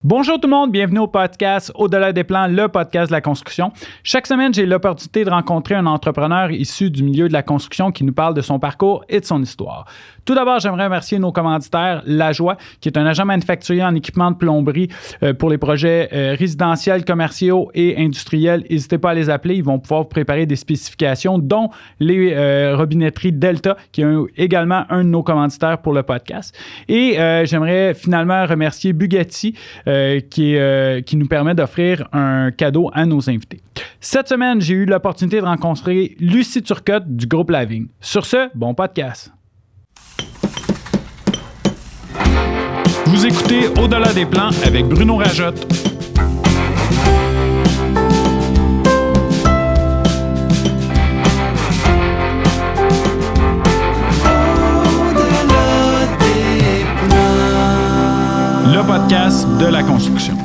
Bonjour tout le monde, bienvenue au podcast Au-delà des plans, le podcast de la construction. Chaque semaine, j'ai l'opportunité de rencontrer un entrepreneur issu du milieu de la construction qui nous parle de son parcours et de son histoire. Tout d'abord, j'aimerais remercier nos commanditaires, Lajoie, qui est un agent manufacturier en équipement de plomberie pour les projets résidentiels, commerciaux et industriels. N'hésitez pas à les appeler, ils vont pouvoir vous préparer des spécifications, dont les robinetteries Delta, qui est également un de nos commanditaires pour le podcast. Et j'aimerais finalement remercier Bugatti, qui nous permet d'offrir un cadeau à nos invités. Cette semaine, j'ai eu l'opportunité de rencontrer Lucie Turcotte du groupe Lavigne. Sur ce, bon podcast. Vous écoutez Au-delà des plans avec Bruno Rajotte. Le podcast de la construction.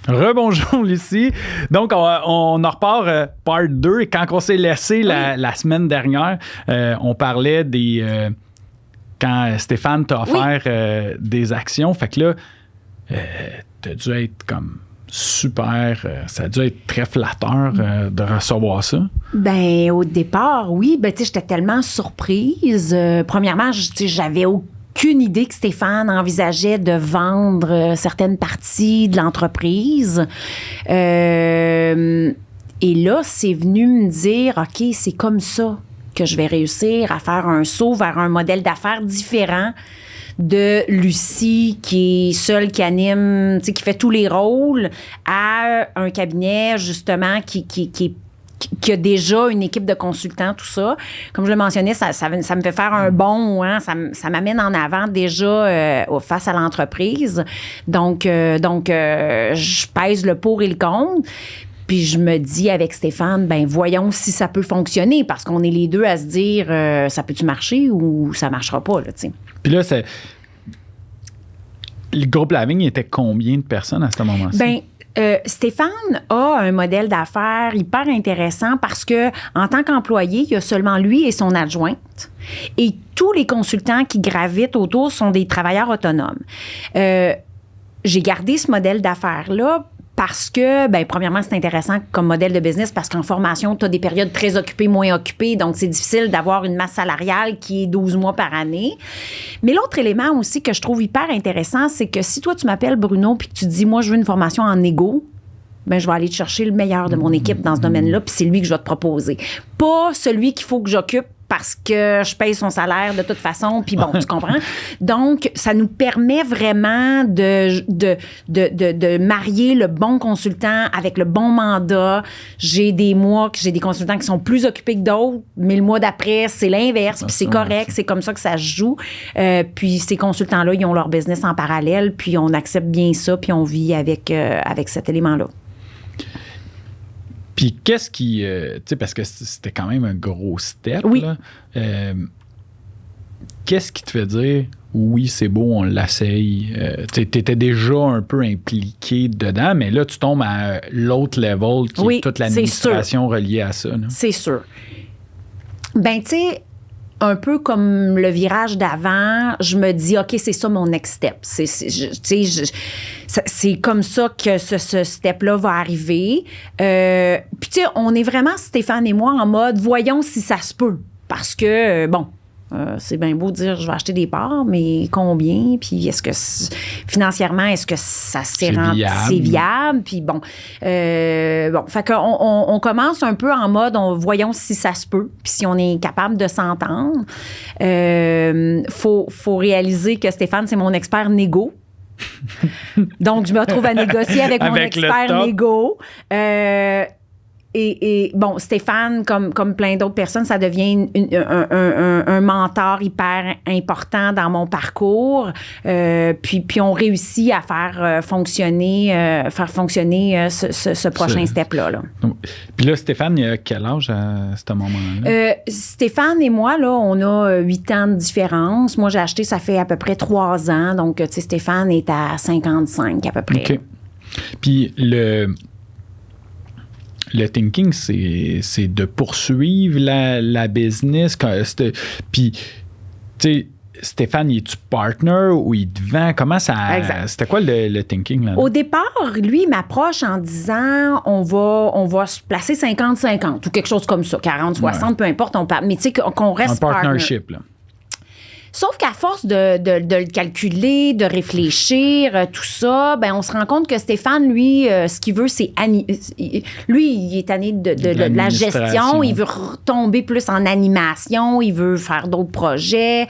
Rebonjour Lucie. Donc, on en repart part 2. Et quand on s'est laissé la semaine dernière, on parlait des... quand Stéphane t'a offert des actions. Fait que là, t'as dû être comme super... ça a dû être très flatteur de recevoir ça. Ben au départ, oui. Ben tu sais, j'étais tellement surprise. Premièrement, j'avais aucune idée que Stéphane envisageait de vendre certaines parties de l'entreprise. Et là, c'est venu me dire, OK, c'est comme ça que je vais réussir à faire un saut vers un modèle d'affaires différent de Lucie, qui est seule, qui anime, qui fait tous les rôles, à un cabinet, justement, qui a déjà une équipe de consultants, tout ça. Comme je le mentionnais, ça me fait faire un bond, hein, ça m'amène en avant déjà face à l'entreprise. Donc, je pèse le pour et le contre. Puis je me dis avec Stéphane, ben voyons si ça peut fonctionner, parce qu'on est les deux à se dire, ça peut-tu marcher ou ça marchera pas, là, tu sais. Puis là, le groupe Lavigne était combien de personnes à ce moment-ci? Ben, Stéphane a un modèle d'affaires hyper intéressant parce que en tant qu'employé, il y a seulement lui et son adjointe. Et tous les consultants qui gravitent autour sont des travailleurs autonomes. J'ai gardé ce modèle d'affaires-là parce que, ben, premièrement, c'est intéressant comme modèle de business parce qu'en formation, tu as des périodes très occupées, moins occupées. Donc, c'est difficile d'avoir une masse salariale qui est 12 mois par année. Mais l'autre élément aussi que je trouve hyper intéressant, c'est que si toi, tu m'appelles Bruno puis que tu dis, moi, je veux une formation en égo, ben, je vais aller te chercher le meilleur de mon équipe dans ce domaine-là puis c'est lui que je vais te proposer. Pas celui qu'il faut que j'occupe parce que je paye son salaire de toute façon, puis bon, tu comprends? Donc, ça nous permet vraiment de marier le bon consultant avec le bon mandat. J'ai des mois que j'ai des consultants qui sont plus occupés que d'autres, mais le mois d'après, c'est l'inverse, puis c'est correct, c'est comme ça que ça se joue. Puis ces consultants-là, ils ont leur business en parallèle, puis on accepte bien ça, puis on vit avec cet élément-là. Puis qu'est-ce qui... tu sais, parce que c'était quand même un gros step, oui. Là. Qu'est-ce qui te fait dire, oui, c'est beau, on l'essaye? Tu étais déjà un peu impliqué dedans, mais là, tu tombes à l'autre level, qui est toute l'administration reliée à ça. Là. C'est sûr. Ben, tu sais... un peu comme le virage d'avant, je me dis, OK, c'est ça mon next step. C'est comme ça que ce step-là va arriver. Puis, tu sais, on est vraiment, Stéphane et moi, en mode, voyons si ça se peut. Parce que, bon, c'est bien beau de dire, je vais acheter des parts, mais combien? Puis, est-ce que financièrement, est-ce que ça c'est viable? Puis, bon, fait qu'on commence un peu en mode, voyons si ça se peut, puis si on est capable de s'entendre. Faut réaliser que Stéphane, c'est mon expert négo. Donc, je me retrouve à négocier avec mon expert négo. Et bon, Stéphane, comme plein d'autres personnes, ça devient un mentor hyper important dans mon parcours. Puis on réussit à faire fonctionner ce prochain step-là. Là. Puis là, Stéphane, il a quel âge à ce moment-là? Stéphane et moi, là, on a 8 ans de différence. Moi, j'ai acheté, ça fait à peu près 3 ans. Donc, tu sais, Stéphane est à 55 à peu près. OK. Puis le thinking, c'est de poursuivre la business. Puis, tu sais, Stéphane, es-tu partner ou il te vend? Comment ça... Exact. C'était quoi le thinking là? Au départ, lui, il m'approche en disant on va se placer 50-50 ou quelque chose comme ça, 40-60, peu importe, on parle. Mais tu sais, qu'on reste un partnership, là. Sauf qu'à force de le calculer, de réfléchir, tout ça, ben on se rend compte que Stéphane, lui, ce qu'il veut, c'est... Lui, il est tanné de la gestion. Il veut retomber plus en animation. Il veut faire d'autres projets.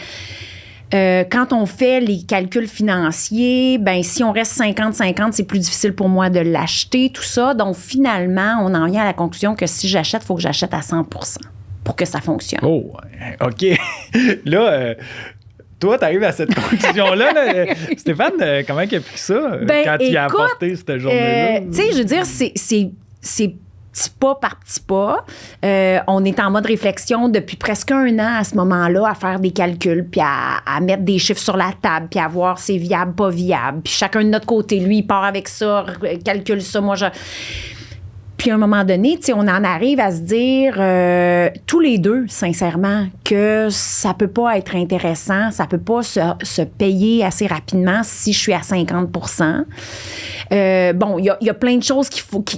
Quand on fait les calculs financiers, ben si on reste 50-50, c'est plus difficile pour moi de l'acheter, tout ça. Donc, finalement, on en vient à la conclusion que si j'achète, il faut que j'achète à 100% pour que ça fonctionne. Oh, OK. Là, toi, tu arrives à cette conclusion-là. Là. Stéphane, comment il a pris ça quand il a apporté cette journée-là? Tu sais, je veux dire, c'est petit pas par petit pas. On est en mode réflexion depuis presque 1 an à ce moment-là, à faire des calculs, puis à mettre des chiffres sur la table, puis à voir c'est viable, pas viable. Puis chacun de notre côté, lui, il part avec ça, calcule ça, moi, je... Puis à un moment donné, tu sais, on en arrive à se dire tous les deux, sincèrement, que ça peut pas être intéressant, ça peut pas se payer assez rapidement si je suis à 50%. Bon, il y a plein de choses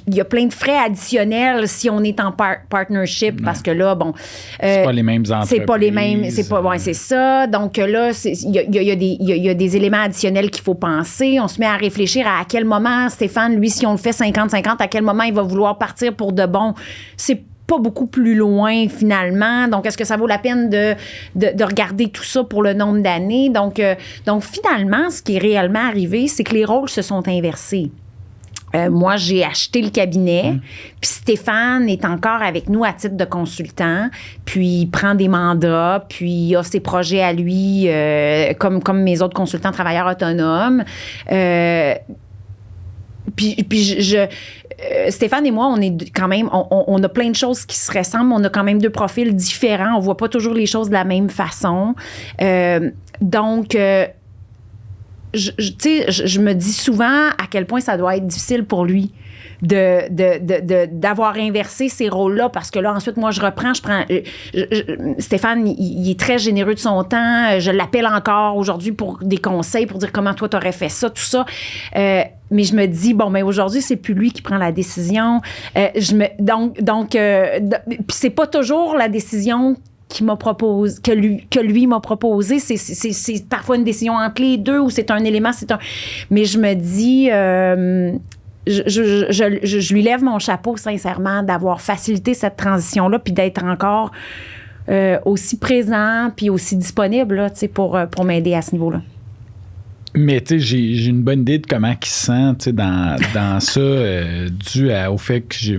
il y a plein de frais additionnels si on est en partnership, parce que là, bon... c'est pas les mêmes entreprises. C'est pas les mêmes... c'est ça. Donc là, il y a des éléments additionnels qu'il faut penser. On se met à réfléchir à quel moment, Stéphane, lui, si on le fait 50-50, à quel moment il va vouloir partir pour de bon. C'est pas beaucoup plus loin, finalement. Donc, est-ce que ça vaut la peine de regarder tout ça pour le nombre d'années? Donc, finalement, ce qui est réellement arrivé, c'est que les rôles se sont inversés. Moi, j'ai acheté le cabinet, puis Stéphane est encore avec nous à titre de consultant, puis il prend des mandats, puis il a ses projets à lui, comme mes autres consultants travailleurs autonomes. Stéphane et moi, on est quand même, on a plein de choses qui se ressemblent. On a quand même 2 profils différents. On voit pas toujours les choses de la même façon. Donc, je me dis souvent à quel point ça doit être difficile pour lui d'avoir inversé ces rôles-là, parce que là, ensuite, moi, je prends Stéphane, il est très généreux de son temps. Je l'appelle encore aujourd'hui pour des conseils, pour dire comment toi, t'aurais fait ça, tout ça. Mais je me dis, bon, mais aujourd'hui, c'est plus lui qui prend la décision. Puis c'est pas toujours la décision que lui m'a proposé. C'est parfois une décision entre les deux, ou c'est un élément, mais je me dis... Je lui lève mon chapeau, sincèrement, d'avoir facilité cette transition-là, puis d'être encore aussi présent, puis aussi disponible là, pour m'aider à ce niveau-là. Mais tu sais, j'ai une bonne idée de comment il se sent dans ça, dû au fait que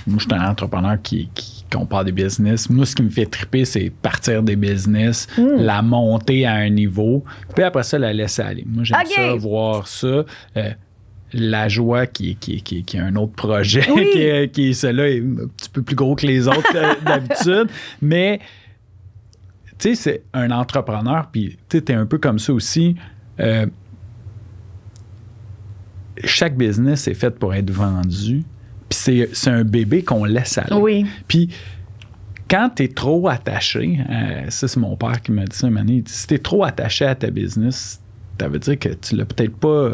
moi, je suis un entrepreneur qui compare des business. Moi, ce qui me fait triper, c'est partir des business, la monter à un niveau, puis après ça, la laisser aller. Moi, j'aime ça, voir ça. La joie qui est un autre projet, qui est celui-là est un petit peu plus gros que les autres d'habitude. Mais, tu sais, c'est un entrepreneur, puis tu sais, t'es un peu comme ça aussi. Chaque business est fait pour être vendu, puis c'est un bébé qu'on laisse aller. Oui. Puis, quand t'es trop attaché, ça, c'est mon père qui m'a dit ça une année, si t'es trop attaché à ta business, ça veut dire que tu l'as peut-être pas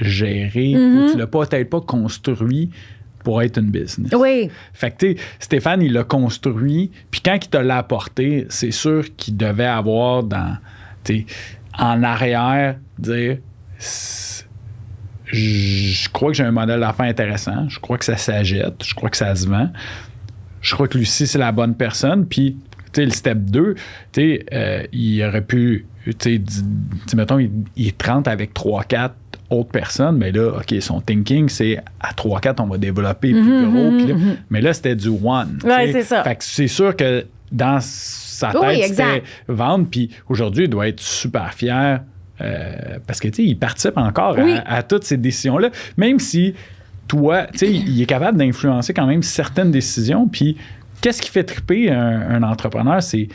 géré, ou tu l'as peut-être pas construit pour être une business. Oui. Fait que, tu sais, Stéphane, il l'a construit, puis quand il te l'a apporté, c'est sûr qu'il devait avoir en arrière, dire je crois que j'ai un modèle d'affaires intéressant, je crois que ça s'achète, je crois que ça se vend, je crois que Lucie, c'est la bonne personne, puis, tu sais, le step 2, tu sais, il aurait pu, tu sais, mettons, il est 30 avec 3-4 autres personnes, mais là, OK, son thinking, c'est à 3-4, on va développer plus gros. Mais là, c'était du one. Oui, c'est ça. Fait que c'est sûr que dans sa tête, c'était vendre. Puis aujourd'hui, il doit être super fier parce que, tu sais, il participe encore à toutes ces décisions-là. Même si, toi, tu sais, il est capable d'influencer quand même certaines décisions. Puis, qu'est-ce qui fait triper un entrepreneur? C'est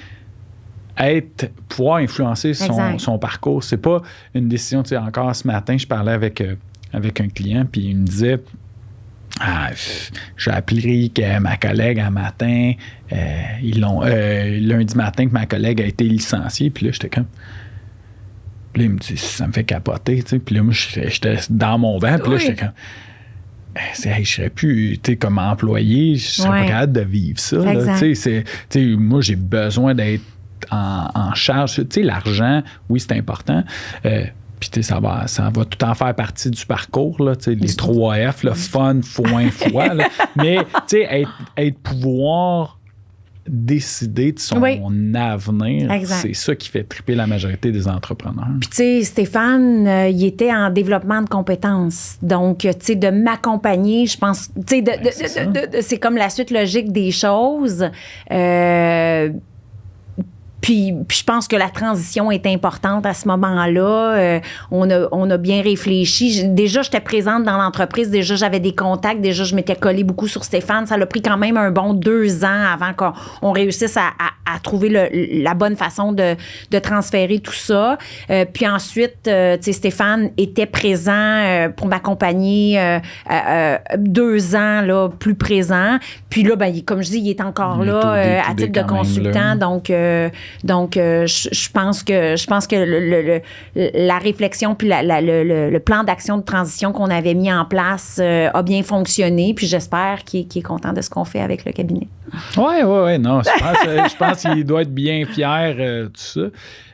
pouvoir influencer son parcours. C'est pas une décision. Tu sais, encore ce matin, je parlais avec un client, puis il me disait j'ai appris que ma collègue un matin, lundi matin, que ma collègue a été licenciée, puis là, j'étais comme Puis là, il me dit, ça me fait capoter, tu sais. Puis là, moi, j'étais dans mon banc, puis là, j'étais comme... Hey, je serais plus, tu sais, comme employé, je serais pas capable de vivre ça. Là, tu sais, moi, j'ai besoin d'être en charge. Tu sais, l'argent, oui, c'est important. Puis, tu sais, ça va tout en faire partie du parcours, là, tu sais, les 3 F, là, fun, foin, foi. Là. Mais, tu sais, pouvoir décider de son avenir, c'est ça qui fait triper la majorité des entrepreneurs. Puis, tu sais, Stéphane, il était en développement de compétences. Donc, tu sais, de m'accompagner, je pense, tu sais, c'est comme la suite logique des choses. Puis je pense que la transition est importante à ce moment-là. On a bien réfléchi. Déjà, j'étais présente dans l'entreprise. Déjà, j'avais des contacts. Déjà, je m'étais collée beaucoup sur Stéphane. Ça l'a pris quand même un bon 2 ans avant qu'on réussisse à trouver la bonne façon de transférer tout ça. Puis ensuite, tu sais, Stéphane était présent pour m'accompagner 2 ans, là, plus présent. Puis là, ben, comme je dis, il est encore là à titre de consultant. Donc, je pense que la réflexion puis le plan d'action de transition qu'on avait mis en place a bien fonctionné. Puis j'espère qu'il est content de ce qu'on fait avec le cabinet. Oui. Non, je pense qu'il doit être bien fier de tout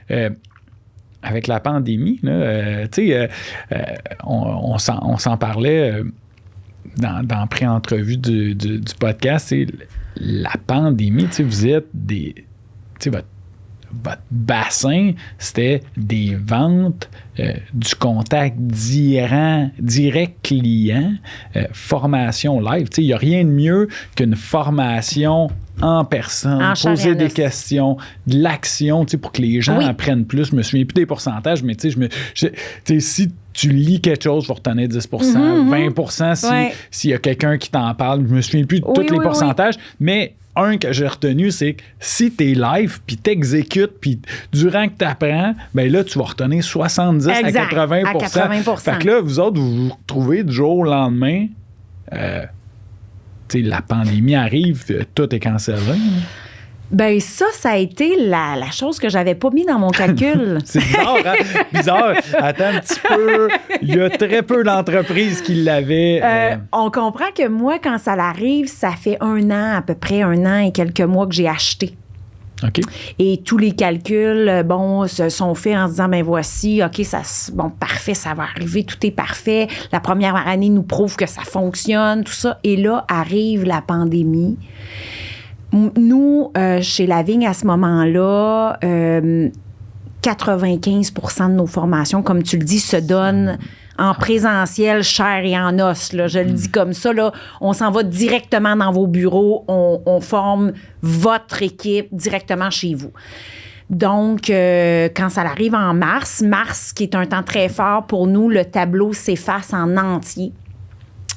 ça. Avec la pandémie, là, tu sais, on s'en parlait dans la pré-entrevue du podcast. La pandémie, tu sais, vous êtes des... Tu sais, votre bassin, c'était des ventes, du contact direct client, formation live. Il n'y a rien de mieux qu'une formation en personne, poser des questions, de l'action, pour que les gens apprennent plus. Je me souviens plus des pourcentages, mais si tu lis quelque chose, je vais retenir 10 20 s'il y a quelqu'un qui t'en parle. Je me souviens plus de tous les pourcentages, mais un que j'ai retenu, c'est que si t'es live, puis t'exécutes, puis durant que t'apprends, ben là, tu vas retenir 70 à 80 Fait que là, vous autres, vous vous retrouvez du jour au lendemain, la pandémie arrive, tout est cancellé. Ben ça a été la chose que j'avais pas mis dans mon calcul. C'est bizarre, hein? Bizarre. Attends un petit peu. Il y a très peu d'entreprises qui l'avaient. On comprend que moi, quand ça l'arrive, ça fait 1 an, à peu près 1 an et quelques mois que j'ai acheté. OK. Et tous les calculs, se sont faits en se disant, ben voici, OK, parfait, ça va arriver, tout est parfait. La première année nous prouve que ça fonctionne, tout ça. Et là, arrive la pandémie. Nous, chez La Vigne, à ce moment-là, 95% de nos formations, comme tu le dis, se donnent en présentiel, chair et en os. Là, je le dis comme ça. Là, on s'en va directement dans vos bureaux. On forme votre équipe directement chez vous. Donc, quand ça arrive en mars, qui est un temps très fort pour nous, le tableau s'efface en entier.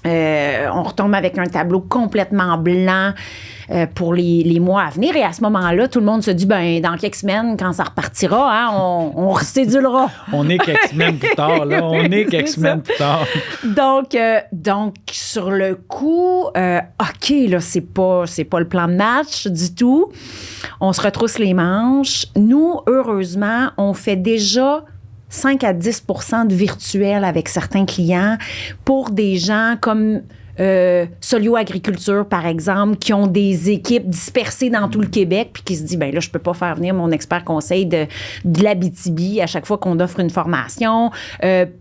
On retombe avec un tableau complètement blanc pour les mois à venir. Et à ce moment-là, tout le monde se dit, ben dans quelques semaines, quand ça repartira, hein, on recédulera. On est quelques semaines plus tard, là. On est quelques semaines plus tard. Donc, sur le coup, OK, là, c'est pas le plan de match du tout. On se retrousse les manches. Nous, heureusement, on fait déjà 5 à 10 % de virtuel avec certains clients pour des gens comme Solio Agriculture, par exemple, qui ont des équipes dispersées dans tout le Québec puis qui se disent, ben là, je peux pas faire venir mon expert conseil de l'Abitibi à chaque fois qu'on offre une formation.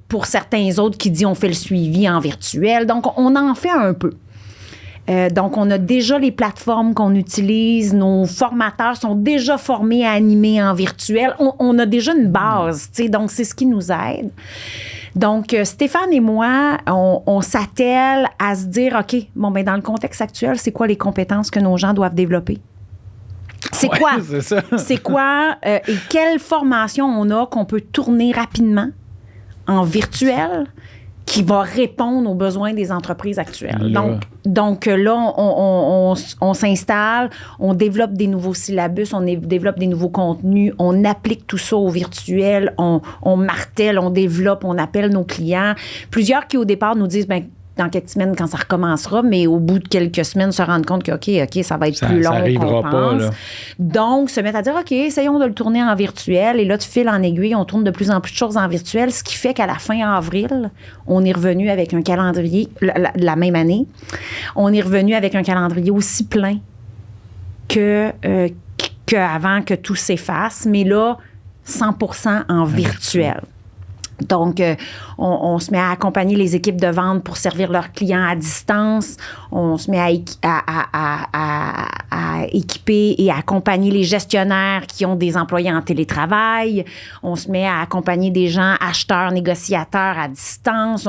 Pour certains autres qui disent, on fait le suivi en virtuel. Donc, on en fait un peu. Donc, on a déjà les plateformes qu'on utilise. Nos formateurs sont déjà formés à animer en virtuel. On a déjà une base, tu sais, donc c'est ce qui nous aide. Donc, Stéphane et moi, on s'attelle à se dire, OK, bon, ben dans le contexte actuel, c'est quoi les compétences que nos gens doivent développer? C'est quoi? C'est ça. C'est quoi? Et quelle formation on a qu'on peut tourner rapidement en virtuel qui va répondre aux besoins des entreprises actuelles. Donc là, on s'installe, on développe des nouveaux syllabus, on développe des nouveaux contenus, on applique tout ça au virtuel, on martèle, on développe, on appelle nos clients. Plusieurs qui, au départ, nous disent, ben dans quelques semaines quand ça recommencera, mais au bout de quelques semaines, se rendre compte que, OK, ça va être plus long ça arrivera qu'on pas, pense. là. Donc, se mettre à dire, OK, essayons de le tourner en virtuel. Et là, de fil en aiguille, on tourne de plus en plus de choses en virtuel, ce qui fait qu'à la fin avril, on est revenu avec un calendrier, la même année, on est revenu avec un calendrier aussi plein qu'avant que tout s'efface, mais là, 100% en virtuel. Donc, on se met à accompagner les équipes de vente pour servir leurs clients à distance. On se met à équiper et à accompagner les gestionnaires qui ont des employés en télétravail. On se met à accompagner des gens acheteurs, négociateurs à distance.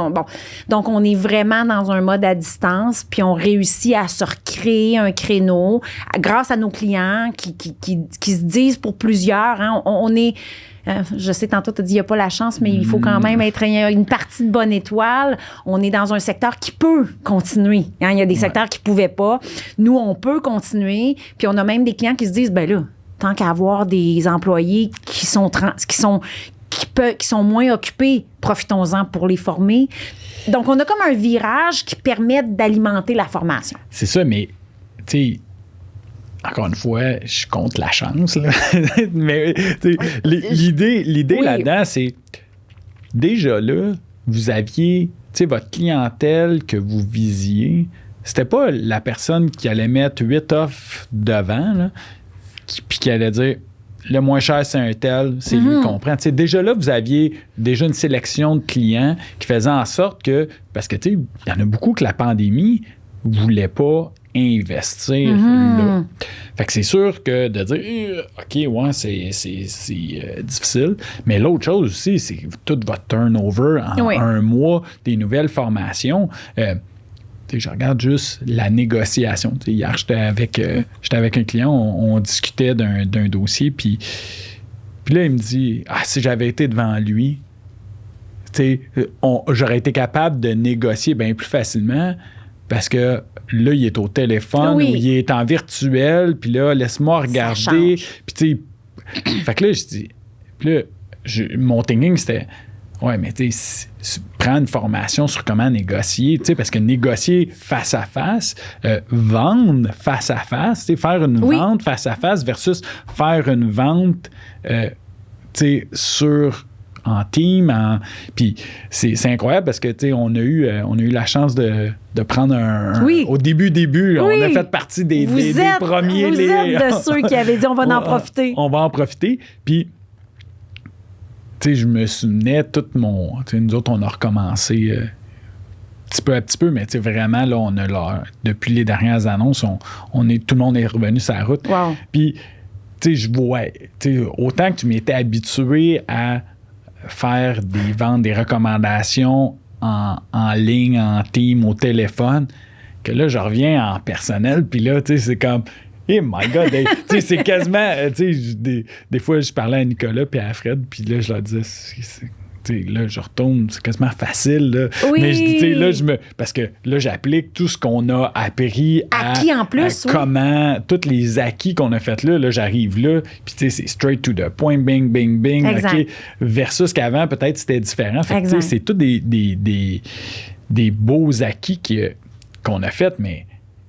Donc, on est vraiment dans un mode à distance, puis on réussit à se recréer un créneau grâce à nos clients qui se disent pour plusieurs, hein, on est... je sais, tantôt, tu as dit, il n'y a pas la chance, mais il faut quand même être une partie de bonne étoile. On est dans un secteur qui peut continuer. Hein? Il y a des secteurs qui ne pouvaient pas. Nous, on peut continuer. Puis on a même des clients qui se disent, ben là, tant qu'à avoir des employés qui sont moins occupés, profitons-en pour les former. Donc, on a comme un virage qui permet d'alimenter la formation. C'est ça, mais, tu sais, encore une fois, je suis contre la chance, là. Mais l'idée oui. là-dedans, c'est déjà là, vous aviez, votre clientèle que vous visiez, c'était pas la personne qui allait mettre 8 offres devant, là, puis qui allait dire le moins cher, c'est un tel, c'est lui qui comprend. Déjà là, vous aviez déjà une sélection de clients qui faisait en sorte que, parce que il y en a beaucoup que la pandémie ne voulait pas investir là. Fait que c'est sûr que de dire OK, ouais, c'est difficile. Mais l'autre chose aussi, c'est tout votre turnover en un mois des nouvelles formations. Je regarde juste la négociation. Hier, j'étais avec un client, on discutait d'un dossier, puis là, il me dit si j'avais été devant lui, j'aurais été capable de négocier bien plus facilement. Parce que là, il est au téléphone, ou il est en virtuel, puis là, laisse-moi regarder. Puis, fait que là, je dis, puis là, mon thinking, c'était, ouais, mais tu sais, prends une formation sur comment négocier, tu sais, parce que négocier face à face, vendre face à face, tu sais, faire une vente face à face versus faire une vente, tu sais, en team, puis c'est incroyable parce que tu sais on a eu la chance de prendre au début, on a fait partie des premiers. Vous êtes de ceux qui avaient dit on va en profiter. On va en profiter, puis tu sais je me souvenais nous autres on a recommencé petit peu à petit peu, mais tu sais vraiment là depuis les dernières annonces tout le monde est revenu sur la route. Wow. Puis tu sais je vois autant que tu m'étais habitué à faire des ventes, des recommandations en ligne, en team, au téléphone, que là, je reviens en personnel, puis là, tu sais, c'est comme, hey my God, tu sais, c'est quasiment, tu sais, des fois, je parlais à Nicolas puis à Fred, puis là, je leur disais, là, je retourne, c'est quasiment facile, là. Oui. Mais je dis, tu sais, là, parce que là, j'applique tout ce qu'on a appris acquis en plus, comment, tous les acquis qu'on a fait là, j'arrive là, puis tu sais, c'est straight to the point, bing, bing, bing, OK, versus qu'avant, peut-être, c'était différent. Fait que, tu sais, c'est tout des beaux acquis qu'on a fait, mais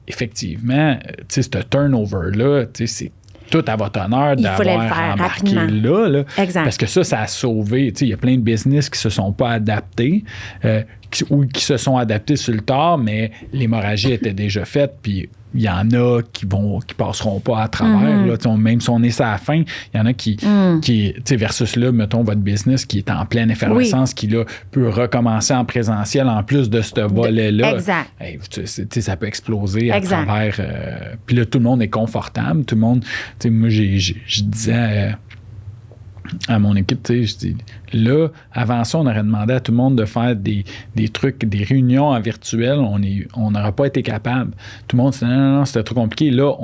effectivement, tu sais, ce turnover-là, tu sais, c'est tout à votre honneur d'avoir embarqué là. Parce que ça a sauvé. Il y a plein de business qui se sont pas adaptés ou qui se sont adaptés sur le tard, mais l'hémorragie était déjà faite, puis il y en a qui passeront pas à travers. Là, même si on est à la fin, il y en a qui versus là, mettons, votre business qui est en pleine effervescence, qui là, peut recommencer en présentiel en plus de ce volet-là. Exact. Hey, ça peut exploser à travers. Puis là, tout le monde est confortable. Tout le monde. Moi, je disais à mon équipe, je dis, là, avant ça, on aurait demandé à tout le monde de faire des trucs, des réunions en virtuel. On n'aurait pas été capable. Tout le monde disait, non, c'était trop compliqué. Là,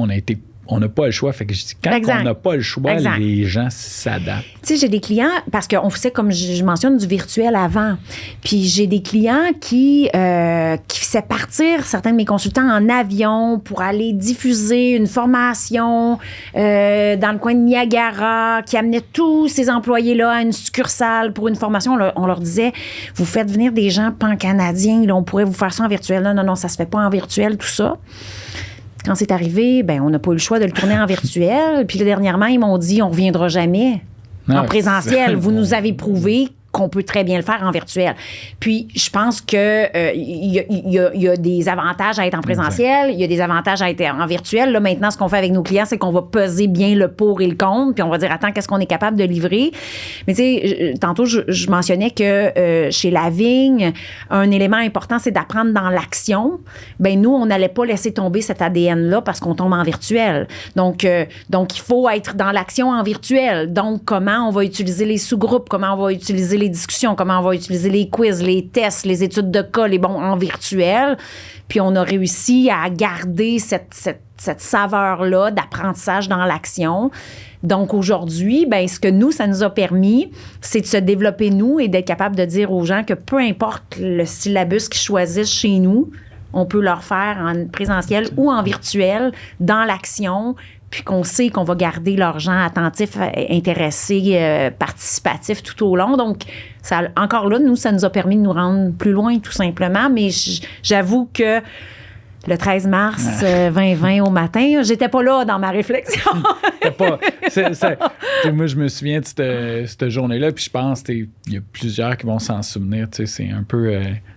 on n'a pas le choix. Fait que je dis, quand on n'a pas le choix, les gens s'adaptent. Tu sais, j'ai des clients, parce qu'on faisait, comme je mentionne, du virtuel avant. Puis j'ai des clients qui faisaient partir certains de mes consultants en avion pour aller diffuser une formation dans le coin de Niagara, qui amenait tous ces employés-là à une succursale pour une formation. On leur disait, vous faites venir des gens pan-canadiens, là, on pourrait vous faire ça en virtuel. Non, ça se fait pas en virtuel, tout ça. Quand c'est arrivé, on n'a pas eu le choix de le tourner en virtuel. Puis là, dernièrement, ils m'ont dit, on ne reviendra jamais en présentiel. Vous nous avez prouvé qu'on peut très bien le faire en virtuel. Puis, je pense que y a des avantages à être en présentiel, il y a des avantages à être en virtuel. Là, maintenant, ce qu'on fait avec nos clients, c'est qu'on va peser bien le pour et le contre, puis on va dire, attends, qu'est-ce qu'on est capable de livrer? Mais tu sais, tantôt, je mentionnais que chez Lavigne, un élément important, c'est d'apprendre dans l'action. Nous, on n'allait pas laisser tomber cet ADN-là parce qu'on tombe en virtuel. Donc, il faut être dans l'action en virtuel. Donc, comment on va utiliser les sous-groupes, comment on va utiliser les discussions, comment on va utiliser les quiz, les tests, les études de cas, en virtuel. Puis on a réussi à garder cette saveur-là d'apprentissage dans l'action. Donc aujourd'hui, ce que nous, ça nous a permis, c'est de se développer nous et d'être capable de dire aux gens que peu importe le syllabus qu'ils choisissent chez nous, on peut leur faire en présentiel ou en virtuel, dans l'action, puis qu'on sait qu'on va garder leurs gens attentifs, intéressés, participatifs tout au long. Donc, ça, encore là, nous, ça nous a permis de nous rendre plus loin, tout simplement. Mais j'avoue que le 13 mars 2020 au matin, j'étais pas là dans ma réflexion. Moi, je me souviens de cette journée-là, puis je pense qu'il y a plusieurs qui vont s'en souvenir. C'est un peu...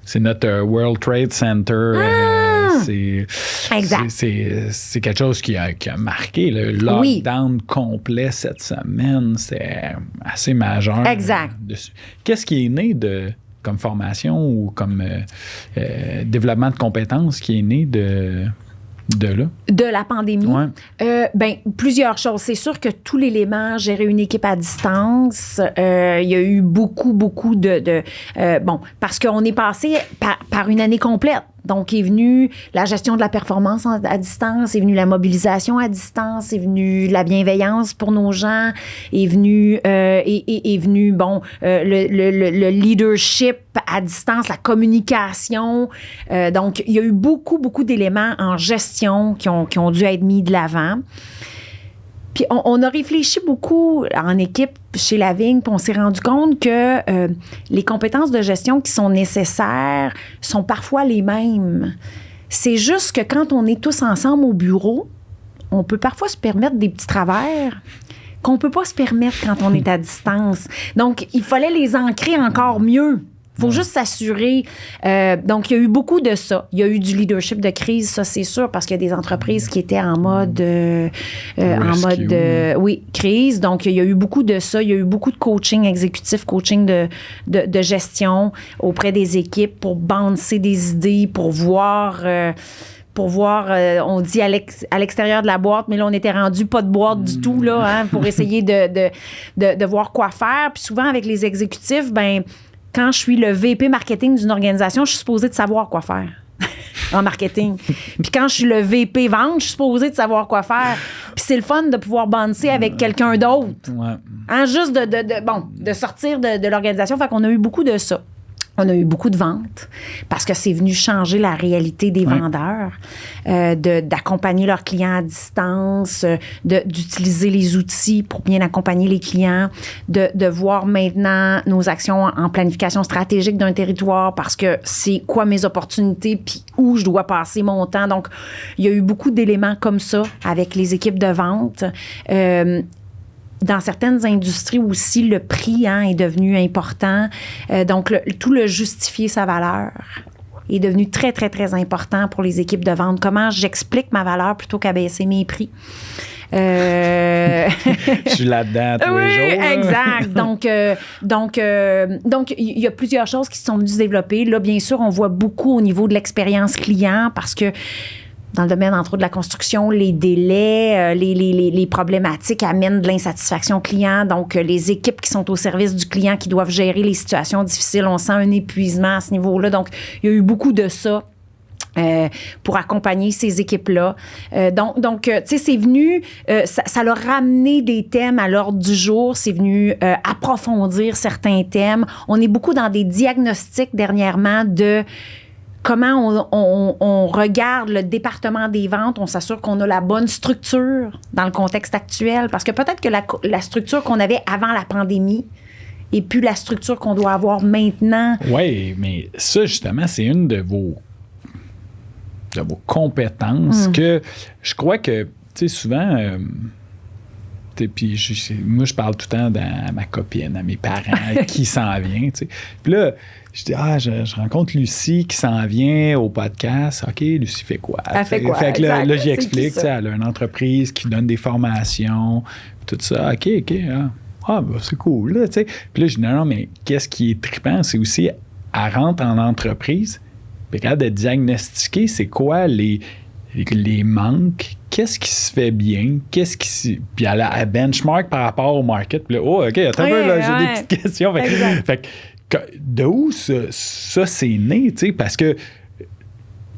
c'est notre World Trade Center. Exact. C'est quelque chose qui a marqué le lockdown complet cette semaine. C'est assez majeur. Exact. Qu'est-ce qui est né comme formation ou comme développement de compétences qui est né de là? De la pandémie? Ouais. Plusieurs choses. C'est sûr que tout l'élément, gérer une équipe à distance, il y a eu beaucoup parce qu'on est passé par une année complète. Donc, est venue la gestion de la performance à distance, est venue la mobilisation à distance, est venue la bienveillance pour nos gens, est venu le leadership à distance, la communication. Donc, il y a eu beaucoup d'éléments en gestion qui ont dû être mis de l'avant. Puis on a réfléchi beaucoup en équipe chez Lavigne, puis on s'est rendu compte que les compétences de gestion qui sont nécessaires sont parfois les mêmes. C'est juste que quand on est tous ensemble au bureau, on peut parfois se permettre des petits travers qu'on ne peut pas se permettre quand on est à distance. Donc, il fallait les ancrer encore mieux. Il faut juste s'assurer. Donc, il y a eu beaucoup de ça. Il y a eu du leadership de crise, ça, c'est sûr, parce qu'il y a des entreprises qui étaient en mode crise. Donc, il y a eu beaucoup de ça. Il y a eu beaucoup de coaching exécutif, coaching de gestion auprès des équipes pour bouncer des idées, pour voir, on dit à l'extérieur de la boîte, mais là, on était rendu pas de boîte du tout, là, pour essayer de voir quoi faire. Puis souvent, avec les exécutifs, quand je suis le VP marketing d'une organisation, je suis supposée de savoir quoi faire en marketing. Puis quand je suis le VP vente, je suis supposée de savoir quoi faire. Puis c'est le fun de pouvoir bouncer avec quelqu'un d'autre. Ouais. Juste de sortir de l'organisation. Fait qu'on a eu beaucoup de ça. On a eu beaucoup de ventes parce que c'est venu changer la réalité des vendeurs, d'accompagner leurs clients à distance, d'utiliser les outils pour bien accompagner les clients, de voir maintenant nos actions en planification stratégique d'un territoire parce que c'est quoi mes opportunités puis où je dois passer mon temps. Donc, il y a eu beaucoup d'éléments comme ça avec les équipes de vente. Dans certaines industries aussi, le prix est devenu important. Donc, tout le justifier sa valeur est devenu très, très, très important pour les équipes de vente. Comment j'explique ma valeur plutôt qu'à baisser mes prix? Je suis là-dedans tous les jours. Exact. Donc, il y a plusieurs choses qui se sont venues se développer. Là, bien sûr, on voit beaucoup au niveau de l'expérience client parce que dans le domaine, entre autres, de la construction, les délais, les problématiques amènent de l'insatisfaction client. Donc, les équipes qui sont au service du client, qui doivent gérer les situations difficiles, on sent un épuisement à ce niveau-là. Donc, il y a eu beaucoup de ça pour accompagner ces équipes-là. Donc tu sais, c'est venu, ça leur a ramené des thèmes à l'ordre du jour, c'est venu approfondir certains thèmes. On est beaucoup dans des diagnostics dernièrement de comment on regarde le département des ventes, on s'assure qu'on a la bonne structure dans le contexte actuel, parce que peut-être que la structure qu'on avait avant la pandémie et puis la structure qu'on doit avoir maintenant. Oui, mais ça, justement, c'est une de vos compétences que je crois que, tu sais, souvent, puis moi, je parle tout le temps à ma copine, à mes parents, qui s'en vient, tu sais. Puis là, je dis, je rencontre Lucie qui s'en vient au podcast. OK, Lucie fait quoi? Elle fait quoi? Fait que là, j'y explique, elle a une entreprise qui donne des formations, tout ça. OK. C'est cool, là, tu sais. Puis là, je dis, non, mais qu'est-ce qui est trippant? C'est aussi, elle rentre en entreprise, puis capable de diagnostiquer c'est quoi les manques, qu'est-ce qui se fait bien, puis elle benchmark par rapport au market. Puis là, OK, attends un peu, là, j'ai des petites questions. Fait que de où ça c'est né, tu sais, parce que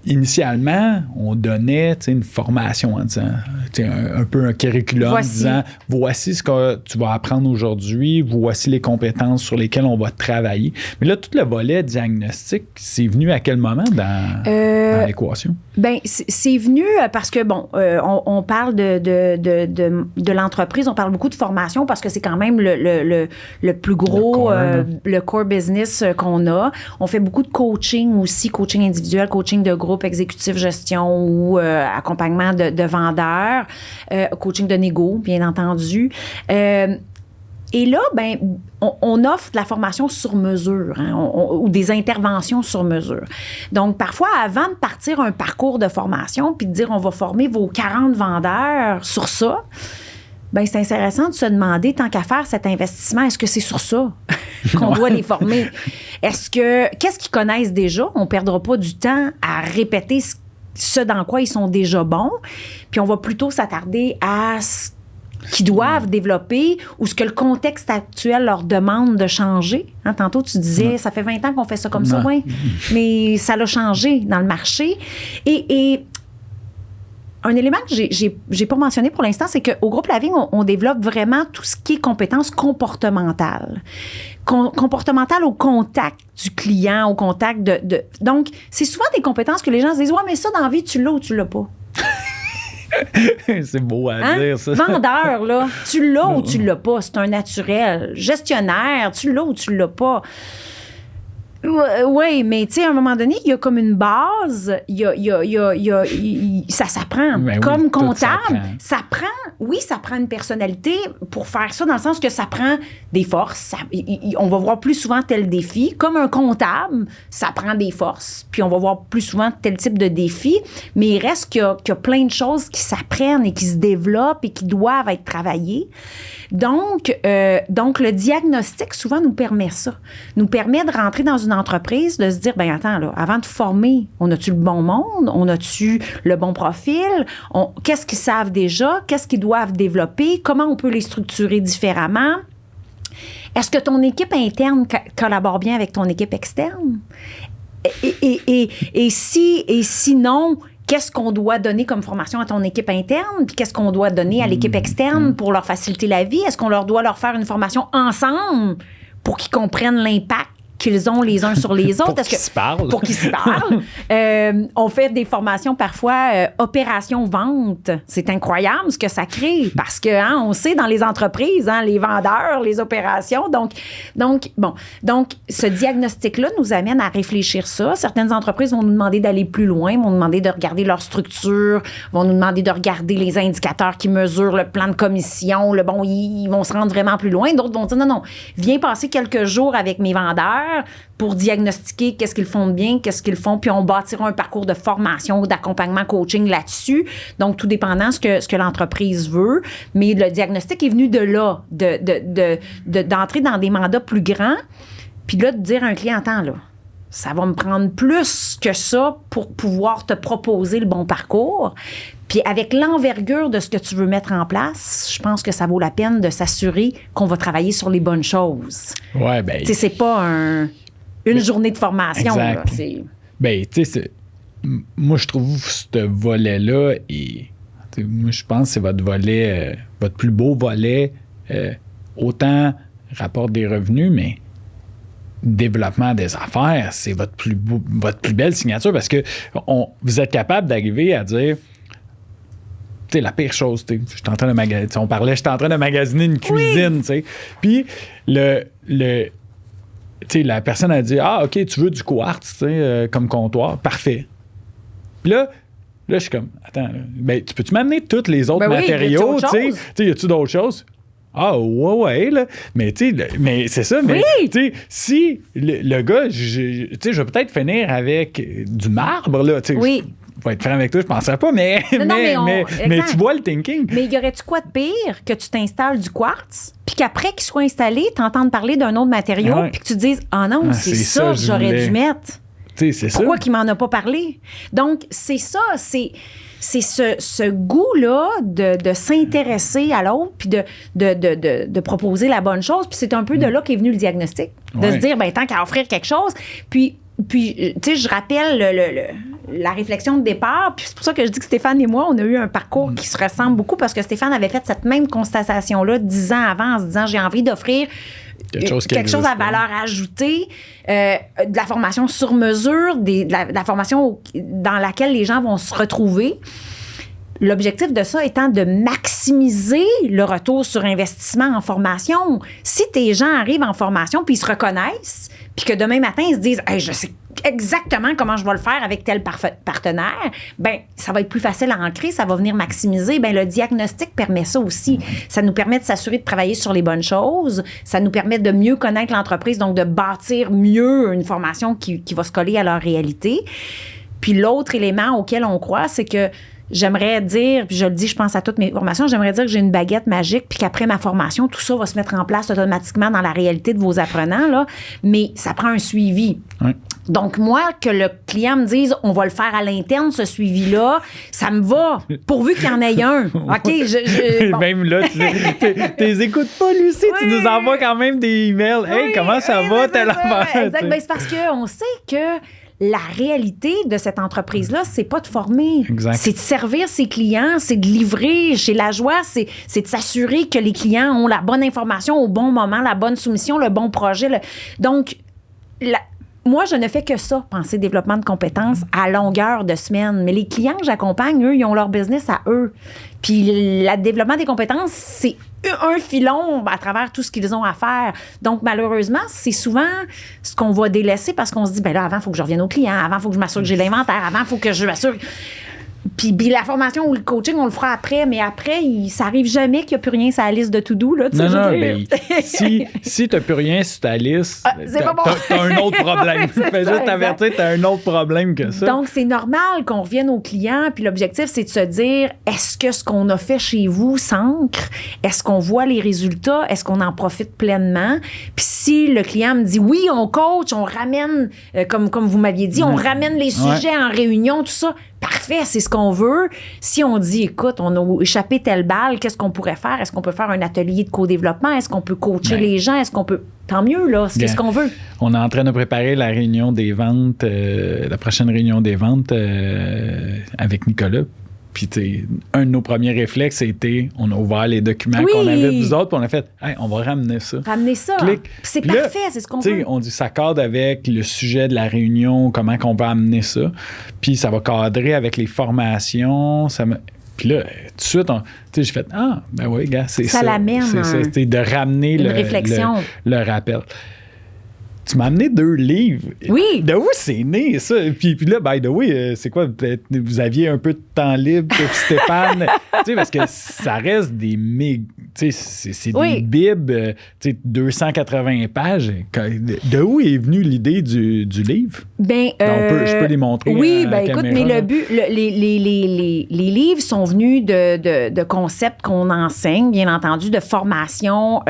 initialement, on donnait une formation en disant, un peu un curriculum, disant voici ce que tu vas apprendre aujourd'hui, voici les compétences sur lesquelles on va travailler. Mais là, tout le volet diagnostic, c'est venu à quel moment dans l'équation? Bien, c'est venu parce que, on parle de l'entreprise, on parle beaucoup de formation parce que c'est quand même le plus gros, le core business qu'on a. On fait beaucoup de coaching aussi, coaching individuel, coaching de groupe, exécutif gestion ou accompagnement de vendeurs, coaching de négo, bien entendu. Et là, on offre de la formation sur mesure, ou des interventions sur mesure. Donc, parfois, avant de partir un parcours de formation puis de dire on va former vos 40 vendeurs sur ça, c'est intéressant de se demander, tant qu'à faire cet investissement, est-ce que c'est sur ça qu'on doit les former? Qu'est-ce qu'ils connaissent déjà? On ne perdra pas du temps à répéter ce dans quoi ils sont déjà bons. Puis on va plutôt s'attarder à ce qu'ils doivent développer ou ce que le contexte actuel leur demande de changer. Tantôt, tu disais, ça fait 20 ans qu'on fait ça comme ça, oui, mais ça l'a changé dans le marché. Et un élément que j'ai pas mentionné pour l'instant, c'est qu'au groupe Lavigne, on développe vraiment tout ce qui est compétences comportementales. Comportementales au contact du client, au contact de... Donc, c'est souvent des compétences que les gens se disent « Ouais, mais ça, dans la vie, tu l'as ou tu l'as pas? » C'est beau à dire, ça. Vendeur, là, tu l'as ou tu l'as pas? C'est un naturel. Gestionnaire, tu l'as ou tu l'as pas? Oui, mais tu sais, à un moment donné, il y a comme une base, ça s'apprend. Comme comptable, ça prend une personnalité pour faire ça, dans le sens que ça prend des forces. On va voir plus souvent tel défi. Comme un comptable, ça prend des forces, puis on va voir plus souvent tel type de défi, mais il reste qu'il y a plein de choses qui s'apprennent et qui se développent et qui doivent être travaillées. Donc, le diagnostic, souvent, nous permet ça. Nous permet de rentrer dans une entreprise, de se dire, attends, là, avant de former, on a-tu le bon monde? On a-tu le bon profil? Qu'est-ce qu'ils savent déjà? Qu'est-ce qu'ils doivent développer? Comment on peut les structurer différemment? Est-ce que ton équipe interne collabore bien avec ton équipe externe? Et sinon, qu'est-ce qu'on doit donner comme formation à ton équipe interne, puis qu'est-ce qu'on doit donner à l'équipe externe pour leur faciliter la vie? Est-ce qu'on doit leur faire une formation ensemble pour qu'ils comprennent l'impact qu'ils ont les uns sur les autres? Pour qu'ils se parlent. On fait des formations parfois opération vente. C'est incroyable ce que ça crée parce que on sait dans les entreprises, les vendeurs, les opérations. Donc, ce diagnostic-là nous amène à réfléchir ça. Certaines entreprises vont nous demander d'aller plus loin, vont nous demander de regarder leur structure, vont nous demander de regarder les indicateurs qui mesurent le plan de commission. Ils vont se rendre vraiment plus loin. D'autres vont dire non, viens passer quelques jours avec mes vendeurs pour diagnostiquer qu'est-ce qu'ils font de bien, qu'est-ce qu'ils font, puis on bâtira un parcours de formation ou d'accompagnement coaching là-dessus. Donc, tout dépendant ce que l'entreprise veut. Mais le diagnostic est venu de là, d'entrer dans des mandats plus grands, puis là, de dire à un client, attends, là, ça va me prendre plus que ça pour pouvoir te proposer le bon parcours. Puis avec l'envergure de ce que tu veux mettre en place, je pense que ça vaut la peine de s'assurer qu'on va travailler sur les bonnes choses. Ouais, tu sais, c'est pas une journée de formation. Exact. Là, tu sais, moi, je trouve ce volet-là, moi, je pense que c'est votre volet, votre plus beau volet, autant rapport des revenus, mais développement des affaires, c'est votre plus belle signature parce que vous êtes capable d'arriver à dire, tu sais, la pire chose, j'étais en train de magasiner, j'étais en train de magasiner une cuisine, tu sais. Puis la personne a dit, ah, OK, tu veux du quartz, comme comptoir, parfait. Puis là, je suis comme, attends, tu peux-tu m'amener tous les autres matériaux, tu sais, y a-tu d'autres choses? Ah, ouais, là. Mais, mais c'est ça. Mais, si le gars, je vais peut-être finir avec du marbre, là. Oui. Pour être franc avec toi, je penserais pas, mais tu vois le thinking. Mais y aurait-tu quoi de pire que tu t'installes du quartz, puis qu'après qu'il soit installé, t'entendes parler d'un autre matériau, puis que tu te dises, non, c'est ça que j'aurais dû mettre. C'est pourquoi qu'il m'en a pas parlé? Donc, c'est ça, c'est ce goût-là de s'intéresser à l'autre puis de proposer la bonne chose. Puis c'est un peu de là qu'est venu le diagnostic. De se dire, tant qu'à offrir quelque chose. Puis je rappelle la réflexion de départ. Puis c'est pour ça que je dis que Stéphane et moi, on a eu un parcours qui se ressemble beaucoup parce que Stéphane avait fait cette même constatation-là 10 ans avant en se disant, j'ai envie d'offrir quelque chose à valeur ajoutée, de la formation sur mesure, de la formation dans laquelle les gens vont se retrouver. L'objectif de ça étant de maximiser le retour sur investissement en formation. Si tes gens arrivent en formation puis ils se reconnaissent, puis que demain matin, ils se disent « Hey, je sais exactement comment je vais le faire avec tel partenaire », ça va être plus facile à ancrer, ça va venir maximiser. Le diagnostic permet ça aussi. Ça nous permet de s'assurer de travailler sur les bonnes choses. Ça nous permet de mieux connaître l'entreprise, donc de bâtir mieux une formation qui va se coller à leur réalité. Puis l'autre élément auquel on croit, c'est que j'aimerais dire, puis je le dis, je pense à toutes mes formations, j'aimerais dire que j'ai une baguette magique, puis qu'après ma formation, tout ça va se mettre en place automatiquement dans la réalité de vos apprenants, là. Mais ça prend un suivi. Oui. Donc, moi, que le client me dise, on va le faire à l'interne, ce suivi-là, ça me va, pourvu qu'il y en ait un. OK, bon. Même là, tu les écoutes pas, Lucie, tu nous envoies quand même des emails. Hey, comment ça va, telle affaire? Exact. C'est parce qu'on sait que la réalité de cette entreprise-là, c'est pas de former. Exact. C'est de servir ses clients, c'est de livrer chez La Joie, c'est de s'assurer que les clients ont la bonne information au bon moment, la bonne soumission, le bon projet. Donc, moi, je ne fais que ça, penser développement de compétences à longueur de semaine. Mais les clients que j'accompagne, eux, ils ont leur business à eux. Puis le développement des compétences, c'est un filon à travers tout ce qu'ils ont à faire. Donc, malheureusement, c'est souvent ce qu'on va délaisser parce qu'on se dit, là, avant, il faut que je revienne aux clients. Avant, il faut que je m'assure que j'ai l'inventaire. Avant, il faut que je m'assure... Puis la formation ou le coaching, on le fera après, mais après, ça arrive jamais qu'il n'y a plus rien sur la liste de to-do. Là, si tu n'as plus rien sur ta liste, c'est pas bon. t'as un autre problème. Fais juste t'avertir, tu as un autre problème que ça. Donc, c'est normal qu'on revienne aux clients, puis l'objectif, c'est de se dire, est-ce que ce qu'on a fait chez vous s'ancre? Est-ce qu'on voit les résultats? Est-ce qu'on en profite pleinement? Puis si le client me dit, oui, on coach, on ramène, comme vous m'aviez dit, on ramène les sujets en réunion, tout ça, parfait, c'est ce qu'on veut. Si on dit, écoute, on a échappé telle balle, qu'est-ce qu'on pourrait faire? Est-ce qu'on peut faire un atelier de co-développement? Est-ce qu'on peut coacher les gens? Est-ce qu'on peut... Tant mieux, là, c'est ce qu'on veut. On est en train de préparer la réunion des ventes, la prochaine réunion des ventes avec Nicolas. Puis, un de nos premiers réflexes, c'était, on a ouvert les documents qu'on avait de vous autres, puis on a fait, hey, on va ramener ça. Ramener ça. C'est puis parfait, là, c'est ce qu'on veut. On dit, ça cadre avec le sujet de la réunion, comment qu'on peut amener ça. Puis, ça va cadrer avec les formations. Puis là, tout de suite, j'ai fait, ben oui, gars, c'est ça. Ça l'amène. C'est de ramener une réflexion. Le rappel. Tu m'as amené 2 livres. Oui. De où c'est né, ça? Puis là, by the way, c'est quoi? Peut-être vous aviez un peu de temps libre pour Stéphane. Parce que ça reste des c'est des bibes, 280 pages. De où est venue l'idée du livre? Je peux les montrer. Oui, à la écoute, caméra, mais le but, les livres sont venus de concepts qu'on enseigne, bien entendu, de formation.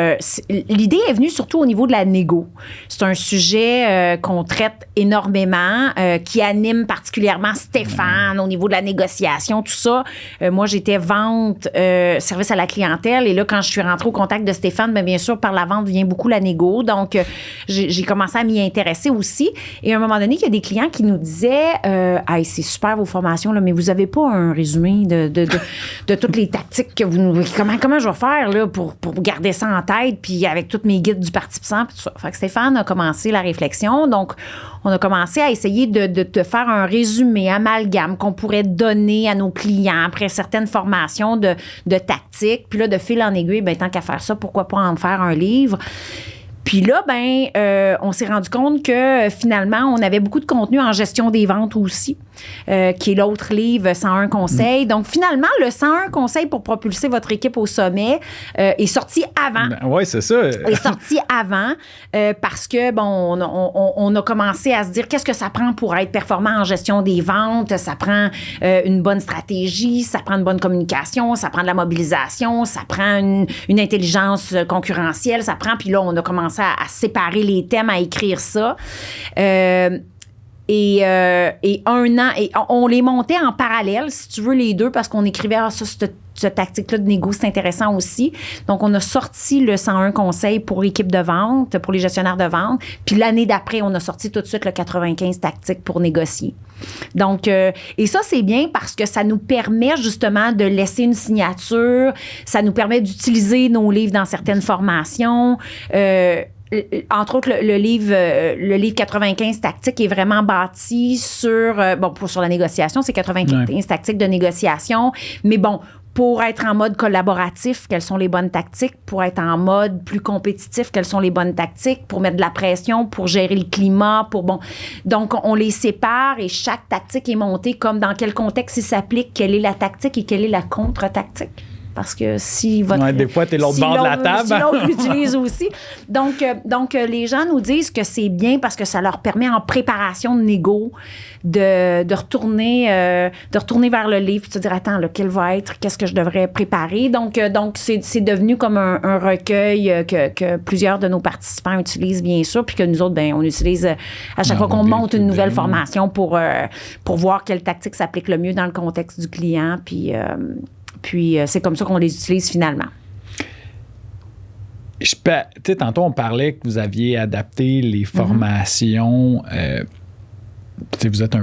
L'idée est venue surtout au niveau de la négo. C'est un sujet qu'on traite énormément, qui anime particulièrement Stéphane au niveau de la négociation, tout ça. Moi, j'étais vente, service à la clientèle. Et là, quand je suis rentrée au contact de Stéphane, bien sûr, par la vente vient beaucoup la négo. Donc, j'ai commencé à m'y intéresser aussi. Et à un moment donné, il y a des clients qui nous disaient hey, c'est super vos formations, là, mais vous n'avez pas un résumé de toutes les tactiques que vous nous. Comment je vais faire là, pour garder ça en tête, puis avec tous mes guides du participant, puis tout ça. Fait que Stéphane a commencé la réflexion. Donc, on a commencé à essayer de faire un résumé, amalgame qu'on pourrait donner à nos clients après certaines formations de tactiques. Puis là, de fil en aiguille, tant qu'à faire ça, pourquoi pas en faire un livre? Puis là, on s'est rendu compte que finalement, on avait beaucoup de contenu en gestion des ventes aussi, qui est l'autre livre, 101 conseils. Donc finalement, le 101 conseils pour propulser votre équipe au sommet est sorti avant. Oui, c'est ça. Est sorti avant parce que, on a commencé à se dire qu'est-ce que ça prend pour être performant en gestion des ventes. Ça prend une bonne stratégie, ça prend une bonne communication, ça prend de la mobilisation, ça prend une intelligence concurrentielle, ça prend... Puis là, on a commencé à séparer les thèmes, à écrire ça. Et 1 an, et on les montait en parallèle, si tu veux, les deux, parce qu'on écrivait cette tactique-là de négo, c'est intéressant aussi. Donc, on a sorti le 101 conseils pour l'équipe de vente, pour les gestionnaires de vente. Puis l'année d'après, on a sorti tout de suite le 95 tactiques pour négocier. Donc, et ça, c'est bien parce que ça nous permet justement de laisser une signature. Ça nous permet d'utiliser nos livres dans certaines formations. Entre autres, le livre 95 tactiques est vraiment bâti sur la négociation, c'est 95 tactiques de négociation. Mais pour être en mode collaboratif, quelles sont les bonnes tactiques? Pour être en mode plus compétitif, quelles sont les bonnes tactiques? Pour mettre de la pression, pour gérer le climat, Donc, on les sépare et chaque tactique est montée comme dans quel contexte il s'applique, quelle est la tactique et quelle est la contre-tactique. Parce que si votre... des fois, t'es l'autre bord de la table. Si l'autre l'utilise aussi. Donc, les gens nous disent que c'est bien parce que ça leur permet en préparation de négo de retourner vers le livre et de se dire, attends, là, qu'est-ce que je devrais préparer? Donc c'est devenu comme un recueil que plusieurs de nos participants utilisent, bien sûr, puis que nous autres, on utilise à chaque fois qu'on monte une nouvelle formation pour voir quelle tactique s'applique le mieux dans le contexte du client, puis c'est comme ça qu'on les utilise finalement. Tu sais, tantôt, on parlait que vous aviez adapté les formations. Vous êtes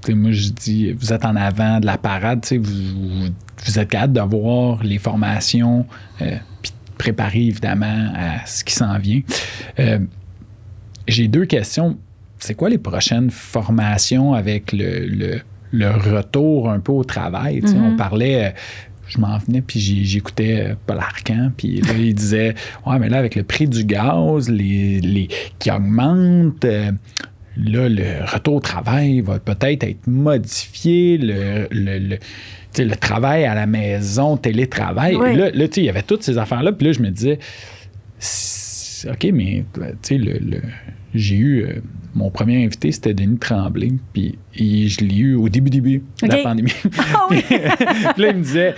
moi, je dis, vous êtes en avant de la parade. Vous êtes capable d'avoir les formations puis de préparer, évidemment, à ce qui s'en vient. J'ai 2 questions. C'est quoi les prochaines formations avec le retour un peu au travail? On parlait... je m'en venais, puis j'écoutais Paul Arcand, puis là, il disait « Ouais, mais là, avec le prix du gaz, qui augmente, là, le retour au travail va peut-être être modifié, le travail à la maison, télétravail. Oui. » Là, il y avait toutes ces affaires-là, puis là, je me disais « OK, mais j'ai eu... mon premier invité, c'était Denis Tremblay, puis je l'ai eu au début de la pandémie. Puis là, il me disait,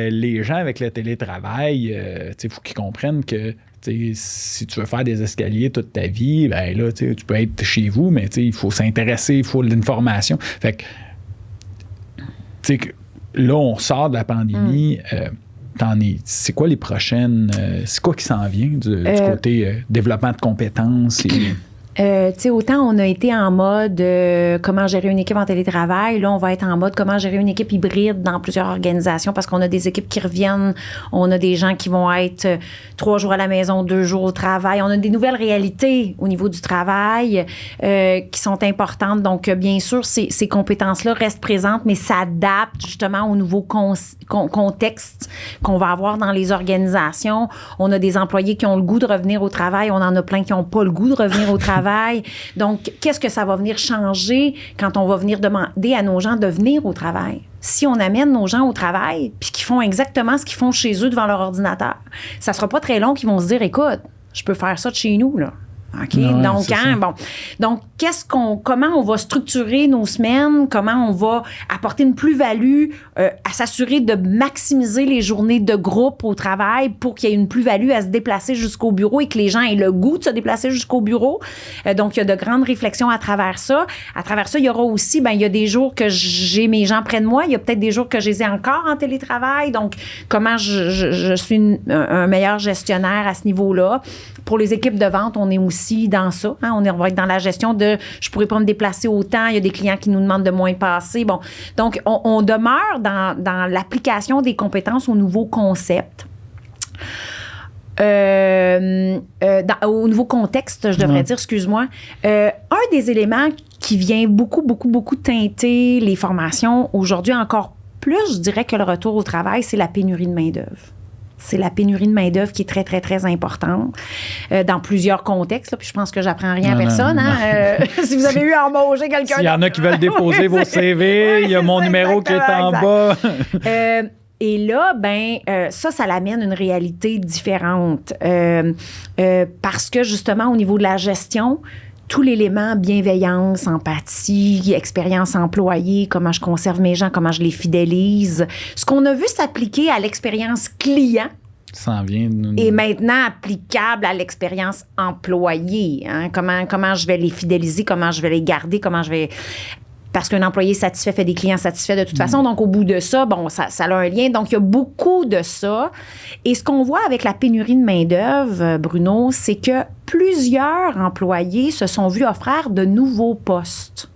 les gens avec le télétravail, il faut qu'ils comprennent que si tu veux faire des escaliers toute ta vie, là, tu peux être chez vous, mais il faut s'intéresser, il faut de l'information. Fait que là, on sort de la pandémie. C'est quoi les prochaines... c'est quoi qui s'en vient du côté développement de compétences autant on a été en mode comment gérer une équipe en télétravail, là, on va être en mode comment gérer une équipe hybride dans plusieurs organisations parce qu'on a des équipes qui reviennent, on a des gens qui vont être 3 jours à la maison, 2 jours au travail. On a des nouvelles réalités au niveau du travail qui sont importantes. Donc, bien sûr, ces compétences-là restent présentes, mais s'adaptent justement au nouveau contexte qu'on va avoir dans les organisations. On a des employés qui ont le goût de revenir au travail, on en a plein qui n'ont pas le goût de revenir au travail. Donc, qu'est-ce que ça va venir changer quand on va venir demander à nos gens de venir au travail? Si on amène nos gens au travail puis qu'ils font exactement ce qu'ils font chez eux devant leur ordinateur, ça sera pas très long qu'ils vont se dire, écoute, je peux faire ça de chez nous, là. OK? Ouais, Donc, comment on va structurer nos semaines, comment on va apporter une plus-value, à s'assurer de maximiser les journées de groupe au travail pour qu'il y ait une plus-value à se déplacer jusqu'au bureau et que les gens aient le goût de se déplacer jusqu'au bureau. Donc, il y a de grandes réflexions à travers ça. À travers ça, il y aura aussi, il y a des jours que j'ai mes gens près de moi, il y a peut-être des jours que je les ai encore en télétravail. Donc, comment je suis un meilleur gestionnaire à ce niveau-là. Pour les équipes de vente, on est aussi dans ça. Hein? On va être dans la gestion de je pourrais pas me déplacer autant, il y a des clients qui nous demandent de moins passer. Bon, donc, on demeure dans l'application des compétences aux nouveaux concepts. Au nouveau contexte, je devrais dire, excuse-moi. Un des éléments qui vient beaucoup, beaucoup, beaucoup teinter les formations aujourd'hui encore plus, je dirais, que le retour au travail, c'est la pénurie de main-d'œuvre. C'est la pénurie de main-d'œuvre qui est très, très, très importante dans plusieurs contextes. Là, puis je pense que j'apprends rien à personne. Si vous avez eu à embaucher quelqu'un... S'il y en a qui veulent déposer vos CV, il y a mon numéro qui est en bas. Et là, ça l'amène une réalité différente. Parce que, justement, au niveau de la gestion, tout l'élément bienveillance, empathie, expérience employée, comment je conserve mes gens, comment je les fidélise, ce qu'on a vu s'appliquer à l'expérience client ça en vient est maintenant applicable à l'expérience employée. Hein? Comment je vais les fidéliser, comment je vais les garder, comment je vais... Parce qu'un employé satisfait fait des clients satisfaits de toute façon. Donc, au bout de ça, ça a un lien. Donc, il y a beaucoup de ça. Et ce qu'on voit avec la pénurie de main-d'œuvre, Bruno, c'est que plusieurs employés se sont vus offrir de nouveaux postes.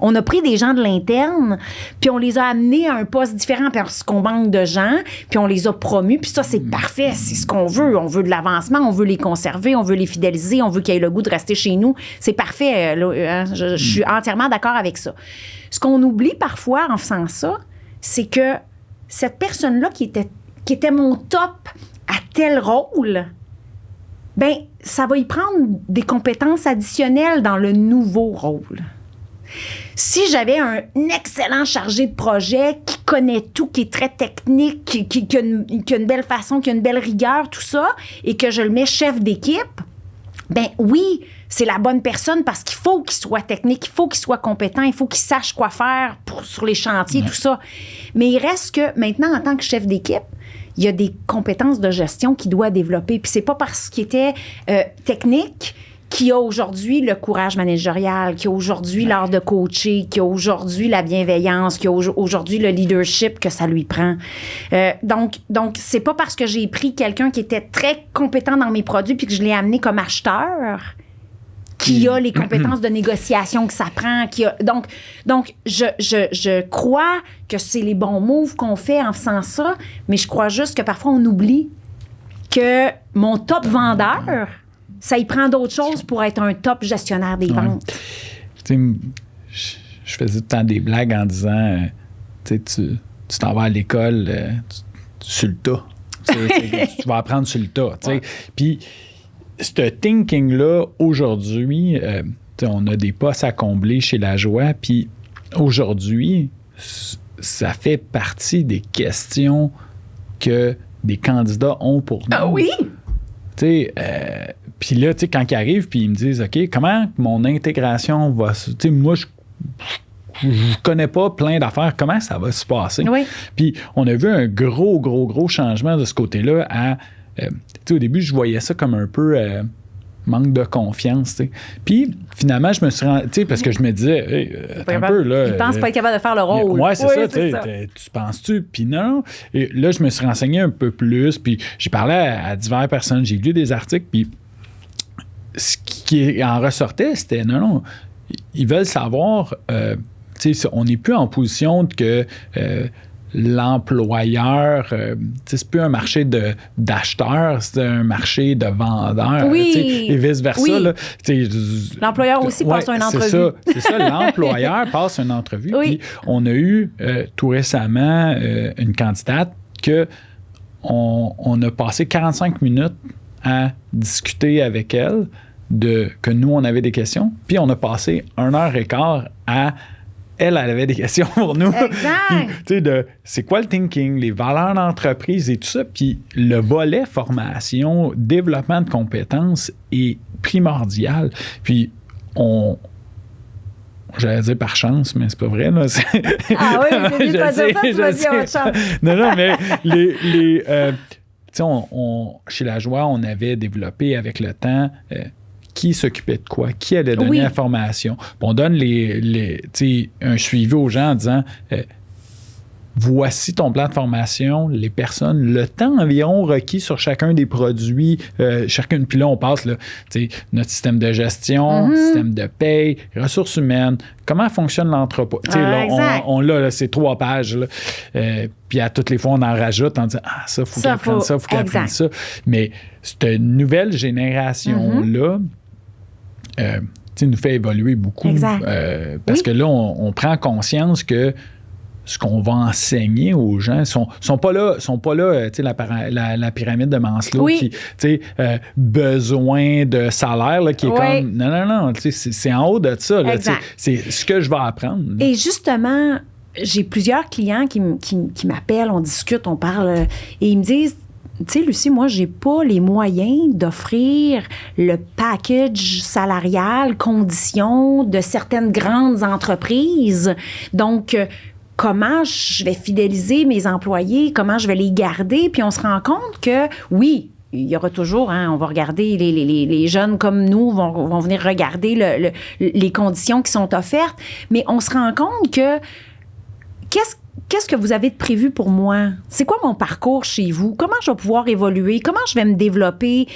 On a pris des gens de l'interne, puis on les a amenés à un poste différent parce qu'on manque de gens, puis on les a promus, puis ça, c'est parfait, c'est ce qu'on veut. On veut de l'avancement, on veut les conserver, on veut les fidéliser, on veut qu'ils aient le goût de rester chez nous. C'est parfait. Je suis entièrement d'accord avec ça. Ce qu'on oublie parfois en faisant ça, c'est que cette personne-là qui était mon top à tel rôle, ça va y prendre des compétences additionnelles dans le nouveau rôle. Si j'avais un excellent chargé de projet qui connaît tout, qui est très technique, qui a une belle façon, qui a une belle rigueur, tout ça, et que je le mets chef d'équipe, oui, c'est la bonne personne parce qu'il faut qu'il soit technique, il faut qu'il soit compétent, il faut qu'il sache quoi faire sur les chantiers, tout ça. Mais il reste que maintenant, en tant que chef d'équipe, il y a des compétences de gestion qu'il doit développer. Puis c'est pas parce qu'il était technique qui a aujourd'hui le courage managérial, qui a aujourd'hui l'art de coacher, qui a aujourd'hui la bienveillance, qui a aujourd'hui le leadership que ça lui prend. Donc, c'est pas parce que j'ai pris quelqu'un qui était très compétent dans mes produits puis que je l'ai amené comme acheteur qui a les compétences de négociation que ça prend. Donc, je crois que c'est les bons moves qu'on fait en faisant ça, mais je crois juste que parfois on oublie que mon top vendeur, ça y prend d'autres choses pour être un top gestionnaire des ventes. Tu sais, je faisais tout le temps des blagues en disant, tu t'en vas à l'école sur le tas. Tu vas apprendre sur le tas. Puis, ce thinking-là, aujourd'hui, on a des postes à combler chez La Joie. Puis, aujourd'hui, ça fait partie des questions que des candidats ont pour nous. Ah oui! Puis là, quand ils arrivent, puis ils me disent, OK, comment mon intégration va se... Moi, je connais pas plein d'affaires. Comment ça va se passer? Oui. Puis on a vu un gros changement de ce côté-là à... au début, je voyais ça comme un peu... manque de confiance, tu sais. Puis, finalement, je me suis rendu... Tu sais, parce que je me disais, un peu, là... Il pense pas être capable de faire le rôle. Ouais, c'est ça, tu sais. Tu penses-tu? Puis non. Et là, je me suis renseigné un peu plus, puis j'ai parlé à diverses personnes, j'ai lu des articles, puis ce qui en ressortait, c'était, non, ils veulent savoir... tu sais, on n'est plus en position que... l'employeur, c'est plus un marché d'acheteurs, c'est un marché de vendeurs. Oui. Et vice-versa. Oui. Là, l'employeur aussi passe une entrevue. C'est ça, l'employeur passe une entrevue. Oui. Puis on a eu tout récemment une candidate que on a passé 45 minutes à discuter avec elle que nous, on avait des questions. Puis on a passé 1h15 à elle avait des questions pour nous. Exact. Puis, c'est quoi le thinking, les valeurs d'entreprise et tout ça. Puis le volet formation, développement de compétences est primordial. Puis j'allais dire par chance, mais c'est pas vrai. Là. Ah oui, j'ai dit pas dire ça, tu m'as dit autre chose. Non, mais chez La Joie, on avait développé avec le temps qui s'occupait de quoi, qui allait donner la formation. Puis on donne un suivi aux gens en disant voici ton plan de formation, les personnes, le temps environ requis sur chacun des produits, chacune. Puis là, on passe notre système de gestion, système de paye, ressources humaines, comment fonctionne l'entrepôt. Là, c'est 3 pages. Là. Puis à toutes les fois, on en rajoute en disant ça, faut qu'elle apprenne ça, faut qu'elle apprenne ça. Mais cette nouvelle génération-là, nous fait évoluer beaucoup. Parce que là, on prend conscience que ce qu'on va enseigner aux gens sont pas là, la pyramide de Maslow qui, besoin de salaire là, qui est comme non, c'est en haut de ça. Là, c'est ce que je vais apprendre. Là. Et justement, j'ai plusieurs clients qui m'appellent, on discute, on parle, et ils me disent, tu sais, Lucie, moi, j'ai pas les moyens d'offrir le package salarial, conditions de certaines grandes entreprises. Donc, comment je vais fidéliser mes employés, comment je vais les garder, puis on se rend compte que, oui, il y aura toujours, on va regarder, les jeunes comme nous vont venir regarder les conditions qui sont offertes, mais on se rend compte que qu'est-ce que vous avez de prévu pour moi? C'est quoi mon parcours chez vous? Comment je vais pouvoir évoluer? Comment je vais me développer?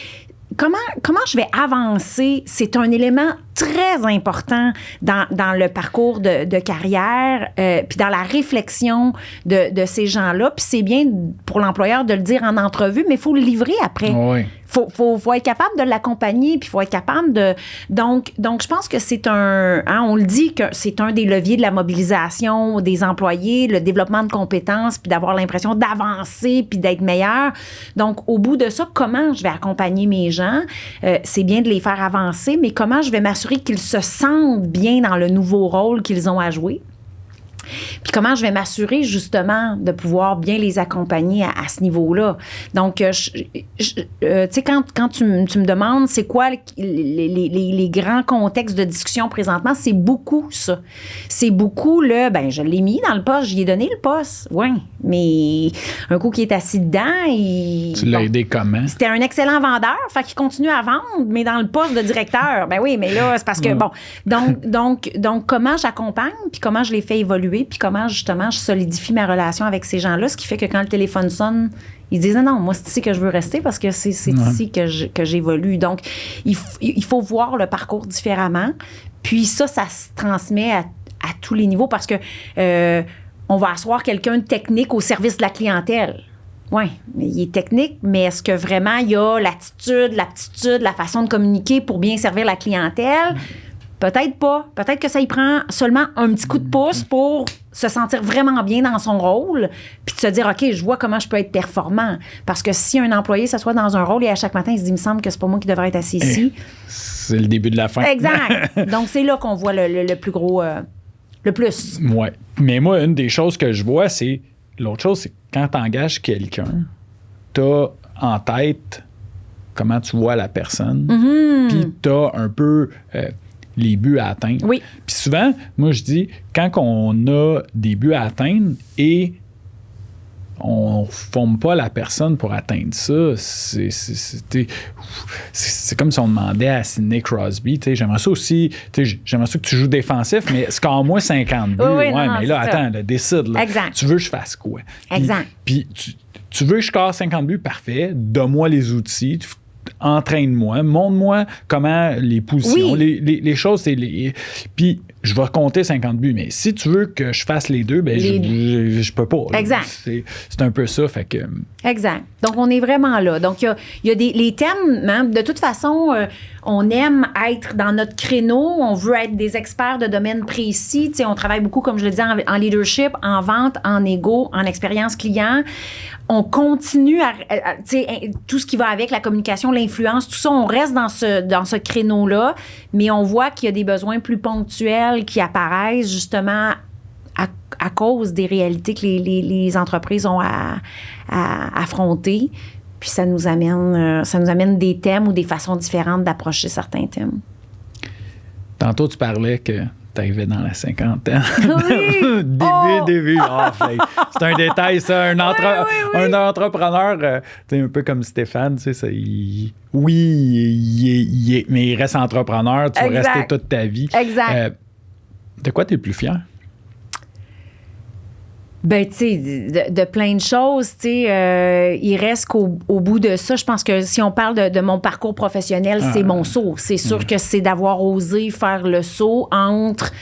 Comment je vais avancer? C'est un élément très important dans le parcours de carrière, puis dans la réflexion de ces gens-là. Puis c'est bien pour l'employeur de le dire en entrevue, mais il faut le livrer après. Oui. Faut être capable de l'accompagner, puis il faut être capable de... Donc, je pense que c'est on le dit que c'est un des leviers de la mobilisation des employés, le développement de compétences, puis d'avoir l'impression d'avancer, puis d'être meilleur. Donc, au bout de ça, comment je vais accompagner mes gens? C'est bien de les faire avancer, mais comment je vais m'assurer qu'ils se sentent bien dans le nouveau rôle qu'ils ont à jouer? Puis comment je vais m'assurer justement de pouvoir bien les accompagner à ce niveau-là. Donc, tu sais, quand tu me demandes c'est quoi les grands contextes de discussion présentement, c'est beaucoup ça. C'est beaucoup je l'ai mis dans le poste, j'y ai donné le poste, oui, mais un coup qui est assis dedans, tu l'as aidé comment? C'était un excellent vendeur, fait qu'il continue à vendre, mais dans le poste de directeur, ben oui, mais là, c'est parce que, donc comment j'accompagne, puis comment je les fais évoluer, puis comment, justement, je solidifie ma relation avec ces gens-là, ce qui fait que quand le téléphone sonne, ils disent non, moi, c'est ici que je veux rester parce que c'est ici que j'évolue. Donc, il faut voir le parcours différemment. Puis ça se transmet à tous les niveaux parce que on va asseoir quelqu'un de technique au service de la clientèle. Oui, il est technique, mais est-ce que vraiment il y a l'attitude, l'aptitude, la façon de communiquer pour bien servir la clientèle? Peut-être pas. Peut-être que ça y prend seulement un petit coup de pouce pour se sentir vraiment bien dans son rôle, puis de se dire, OK, je vois comment je peux être performant. Parce que si un employé s'assoit dans un rôle et à chaque matin, il se dit, il me semble que c'est pas moi qui devrais être assis ici. C'est le début de la fin. Exact. Donc, c'est là qu'on voit le plus gros, le plus. Oui. Mais moi, une des choses que je vois, c'est... L'autre chose, c'est que quand tu engages quelqu'un, tu as en tête comment tu vois la personne, puis tu as un peu... les buts à atteindre. Oui. Puis souvent, moi, je dis, quand on a des buts à atteindre et on ne forme pas la personne pour atteindre ça, c'est comme si on demandait à Sidney Crosby, j'aimerais ça aussi, j'aimerais ça que tu joues défensif, mais score-moi 50 buts. Oui, non, mais là, attends, là, décide. Là. Exact. Tu veux que je fasse quoi? Exact. Puis tu veux que je score 50 buts, parfait, donne-moi les outils, entraîne-moi, montre-moi comment les positions, les choses, puis je vais compter 50 buts, mais si tu veux que je fasse les deux, ben je peux pas. Là. Exact. C'est un peu ça, fait que... Exact. Donc, on est vraiment là. Donc, il y a les thèmes, de toute façon, on aime être dans notre créneau, on veut être des experts de domaines précis. Tu sais, on travaille beaucoup, comme je le disais, en leadership, en vente, en égo, en expérience client. On continue tu sais, tout ce qui va avec la communication, l'influence, tout ça, on reste dans ce créneau-là, mais on voit qu'il y a des besoins plus ponctuels qui apparaissent justement à cause des réalités que les entreprises ont à affronter. Puis ça nous amène des thèmes ou des façons différentes d'approcher certains thèmes. Tantôt, tu parlais que tu arrivais dans la cinquantaine. Oui! début. Oh, c'est un détail, ça. Un entrepreneur, un peu comme Stéphane, tu sais, mais il reste entrepreneur, tu vas rester toute ta vie. Exact. De quoi tu es le plus fier? Ben, tu sais, de plein de choses, tu sais, il reste qu'au bout de ça, je pense que si on parle de mon parcours professionnel, c'est mon saut. C'est sûr que c'est d'avoir osé faire le saut entre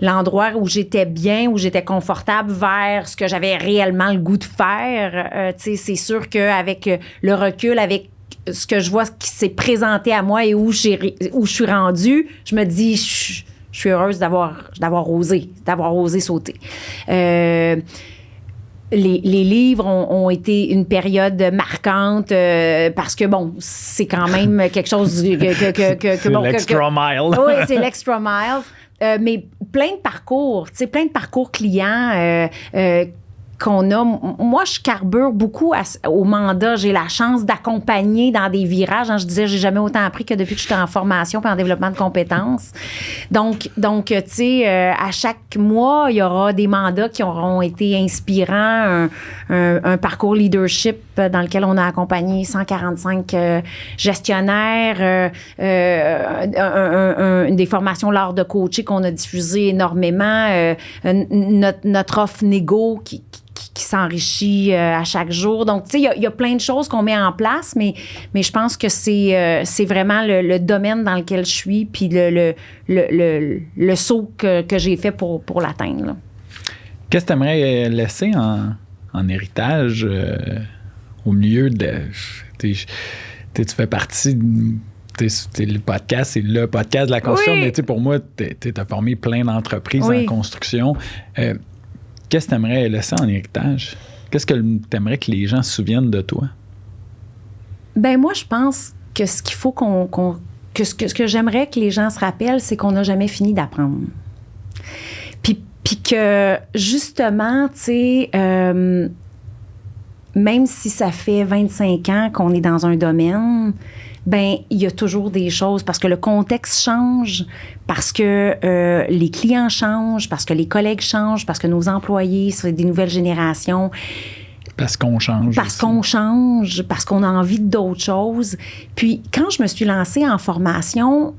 l'endroit où j'étais bien, où j'étais confortable, vers ce que j'avais réellement le goût de faire. Tu sais, c'est sûr qu'avec le recul, avec ce que je vois qui s'est présenté à moi et où je suis rendue, je me dis... Je suis heureuse d'avoir osé sauter. Les livres ont été une période marquante parce que, bon, c'est quand même quelque chose c'est l'extra mile. Oui, c'est l'extra mile. Mais plein de parcours, tu sais, plein de parcours clients qu'on a. Moi, je carbure beaucoup au mandat. J'ai la chance d'accompagner dans des virages. Je disais, j'ai jamais autant appris que depuis que j'étais en formation et en développement de compétences. Donc tu sais, à chaque mois, il y aura des mandats qui auront été inspirants, un parcours leadership dans lequel on a accompagné 145 gestionnaires, des formations lors de coaching qu'on a diffusées énormément, notre offre négo qui s'enrichit à chaque jour. Donc, tu sais, il y a plein de choses qu'on met en place, mais je pense que c'est vraiment le domaine dans lequel je suis puis le saut que j'ai fait pour l'atteindre. Là. Qu'est-ce que tu aimerais laisser en héritage au milieu de... Tu fais partie... le podcast, c'est le podcast de la construction, mais pour moi, tu as formé plein d'entreprises en construction. Qu'est-ce que tu aimerais laisser en héritage? Qu'est-ce que tu aimerais que les gens se souviennent de toi? Ben moi, je pense que ce qu'il faut ce que j'aimerais que les gens se rappellent, c'est qu'on n'a jamais fini d'apprendre. Puis que, justement, tu sais, même si ça fait 25 ans qu'on est dans un domaine, ben il y a toujours des choses parce que le contexte change, parce que les clients changent, parce que les collègues changent, parce que nos employés, c'est des nouvelles générations. Parce qu'on change. Parce qu'on change, parce qu'on a envie d'autres choses. Puis quand je me suis lancée en formation,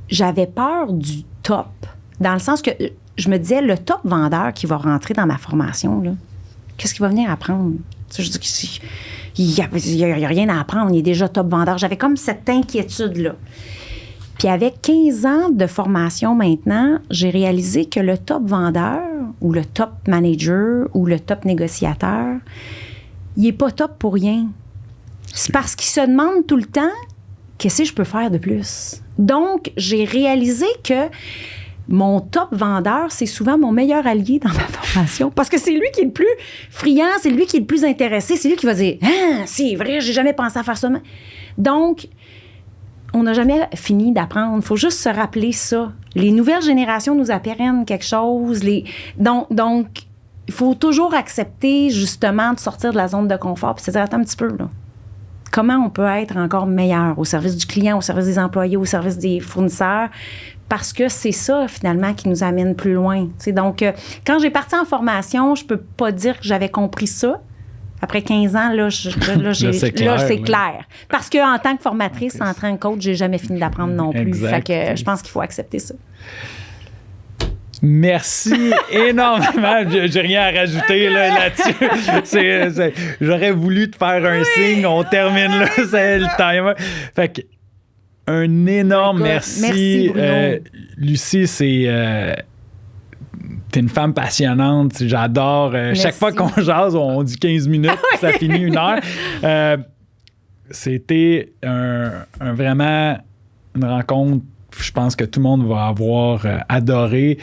j'avais peur du top, dans le sens que je me disais, le top vendeur qui va rentrer dans ma formation, là, qu'est-ce qu'il va venir apprendre? Je dis il n'y a rien à apprendre, il est déjà top vendeur. J'avais comme cette inquiétude-là. Puis avec 15 ans de formation maintenant, j'ai réalisé que le top vendeur ou le top manager ou le top négociateur, il n'est pas top pour rien. C'est parce qu'il se demande tout le temps qu'est-ce que je peux faire de plus. Donc, j'ai réalisé que mon top vendeur, c'est souvent mon meilleur allié dans ma formation parce que c'est lui qui est le plus friand, c'est lui qui est le plus intéressé, c'est lui qui va dire « Ah, c'est vrai, j'ai jamais pensé à faire ça. » Donc, on n'a jamais fini d'apprendre. Il faut juste se rappeler ça. Les nouvelles générations nous apprennent quelque chose. Donc, il faut toujours accepter, justement, de sortir de la zone de confort puis se dire « Attends un petit peu, là. Comment on peut être encore meilleur au service du client, au service des employés, au service des fournisseurs? » Parce que c'est ça, finalement, qui nous amène plus loin. T'sais, donc, quand j'ai parti en formation, je peux pas dire que j'avais compris ça. Après 15 ans, là, c'est clair. Parce qu'en tant que formatrice, en tant que coach, j'ai jamais fini d'apprendre non plus. Fait que je pense qu'il faut accepter ça. Merci énormément. J'ai rien à rajouter là-dessus. J'aurais voulu te faire un signe. On termine là. C'est le timer. Fait que un énorme merci Lucie, t'es une femme passionnante, j'adore. Chaque fois qu'on jase, on dit 15 minutes, ça finit 1 heure. C'était vraiment une rencontre, je pense que tout le monde va avoir adoré.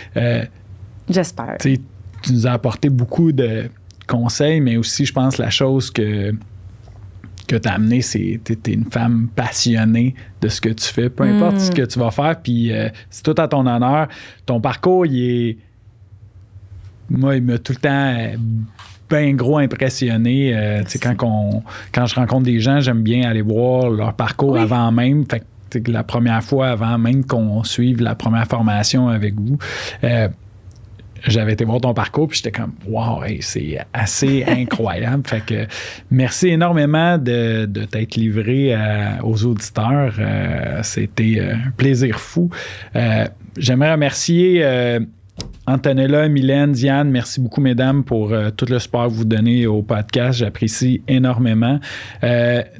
J'espère. Tu nous as apporté beaucoup de conseils, mais aussi, je pense, la chose que tu as amené, c'est que tu es une femme passionnée de ce que tu fais, peu importe ce que tu vas faire, puis c'est tout à ton honneur. Ton parcours, il moi, il m'a tout le temps bien gros impressionné. Tu sais, quand je rencontre des gens, j'aime bien aller voir leur parcours avant même. Fait que la première fois, avant même qu'on suive la première formation avec vous, j'avais été voir ton parcours, puis j'étais comme, wow, hey, c'est assez incroyable. Fait que merci énormément de t'être livré aux auditeurs. C'était un plaisir fou. J'aimerais remercier Antonella, Mylène, Diane, merci beaucoup, mesdames, pour tout le support que vous donnez au podcast. J'apprécie énormément.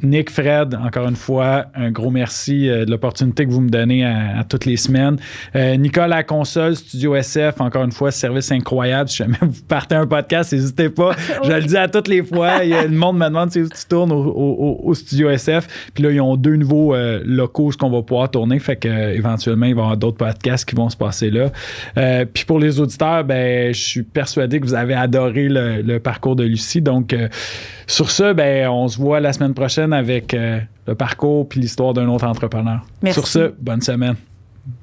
Nick, Fred, encore une fois, un gros merci de l'opportunité que vous me donnez à toutes les semaines. Nicole à la console, Studio SF, encore une fois, service incroyable. Si jamais vous partez un podcast, n'hésitez pas. Je le dis à toutes les fois. Le monde me demande si tu tournes au Studio SF. Puis là, ils ont 2 nouveaux locaux qu'on va pouvoir tourner. Fait qu'éventuellement, il va y avoir d'autres podcasts qui vont se passer là. Puis pour les auditeurs, ben, je suis persuadé que vous avez adoré le parcours de Lucie. Donc, sur ce, ben, on se voit la semaine prochaine avec le parcours puis l'histoire d'un autre entrepreneur. Merci. Sur ce, bonne semaine.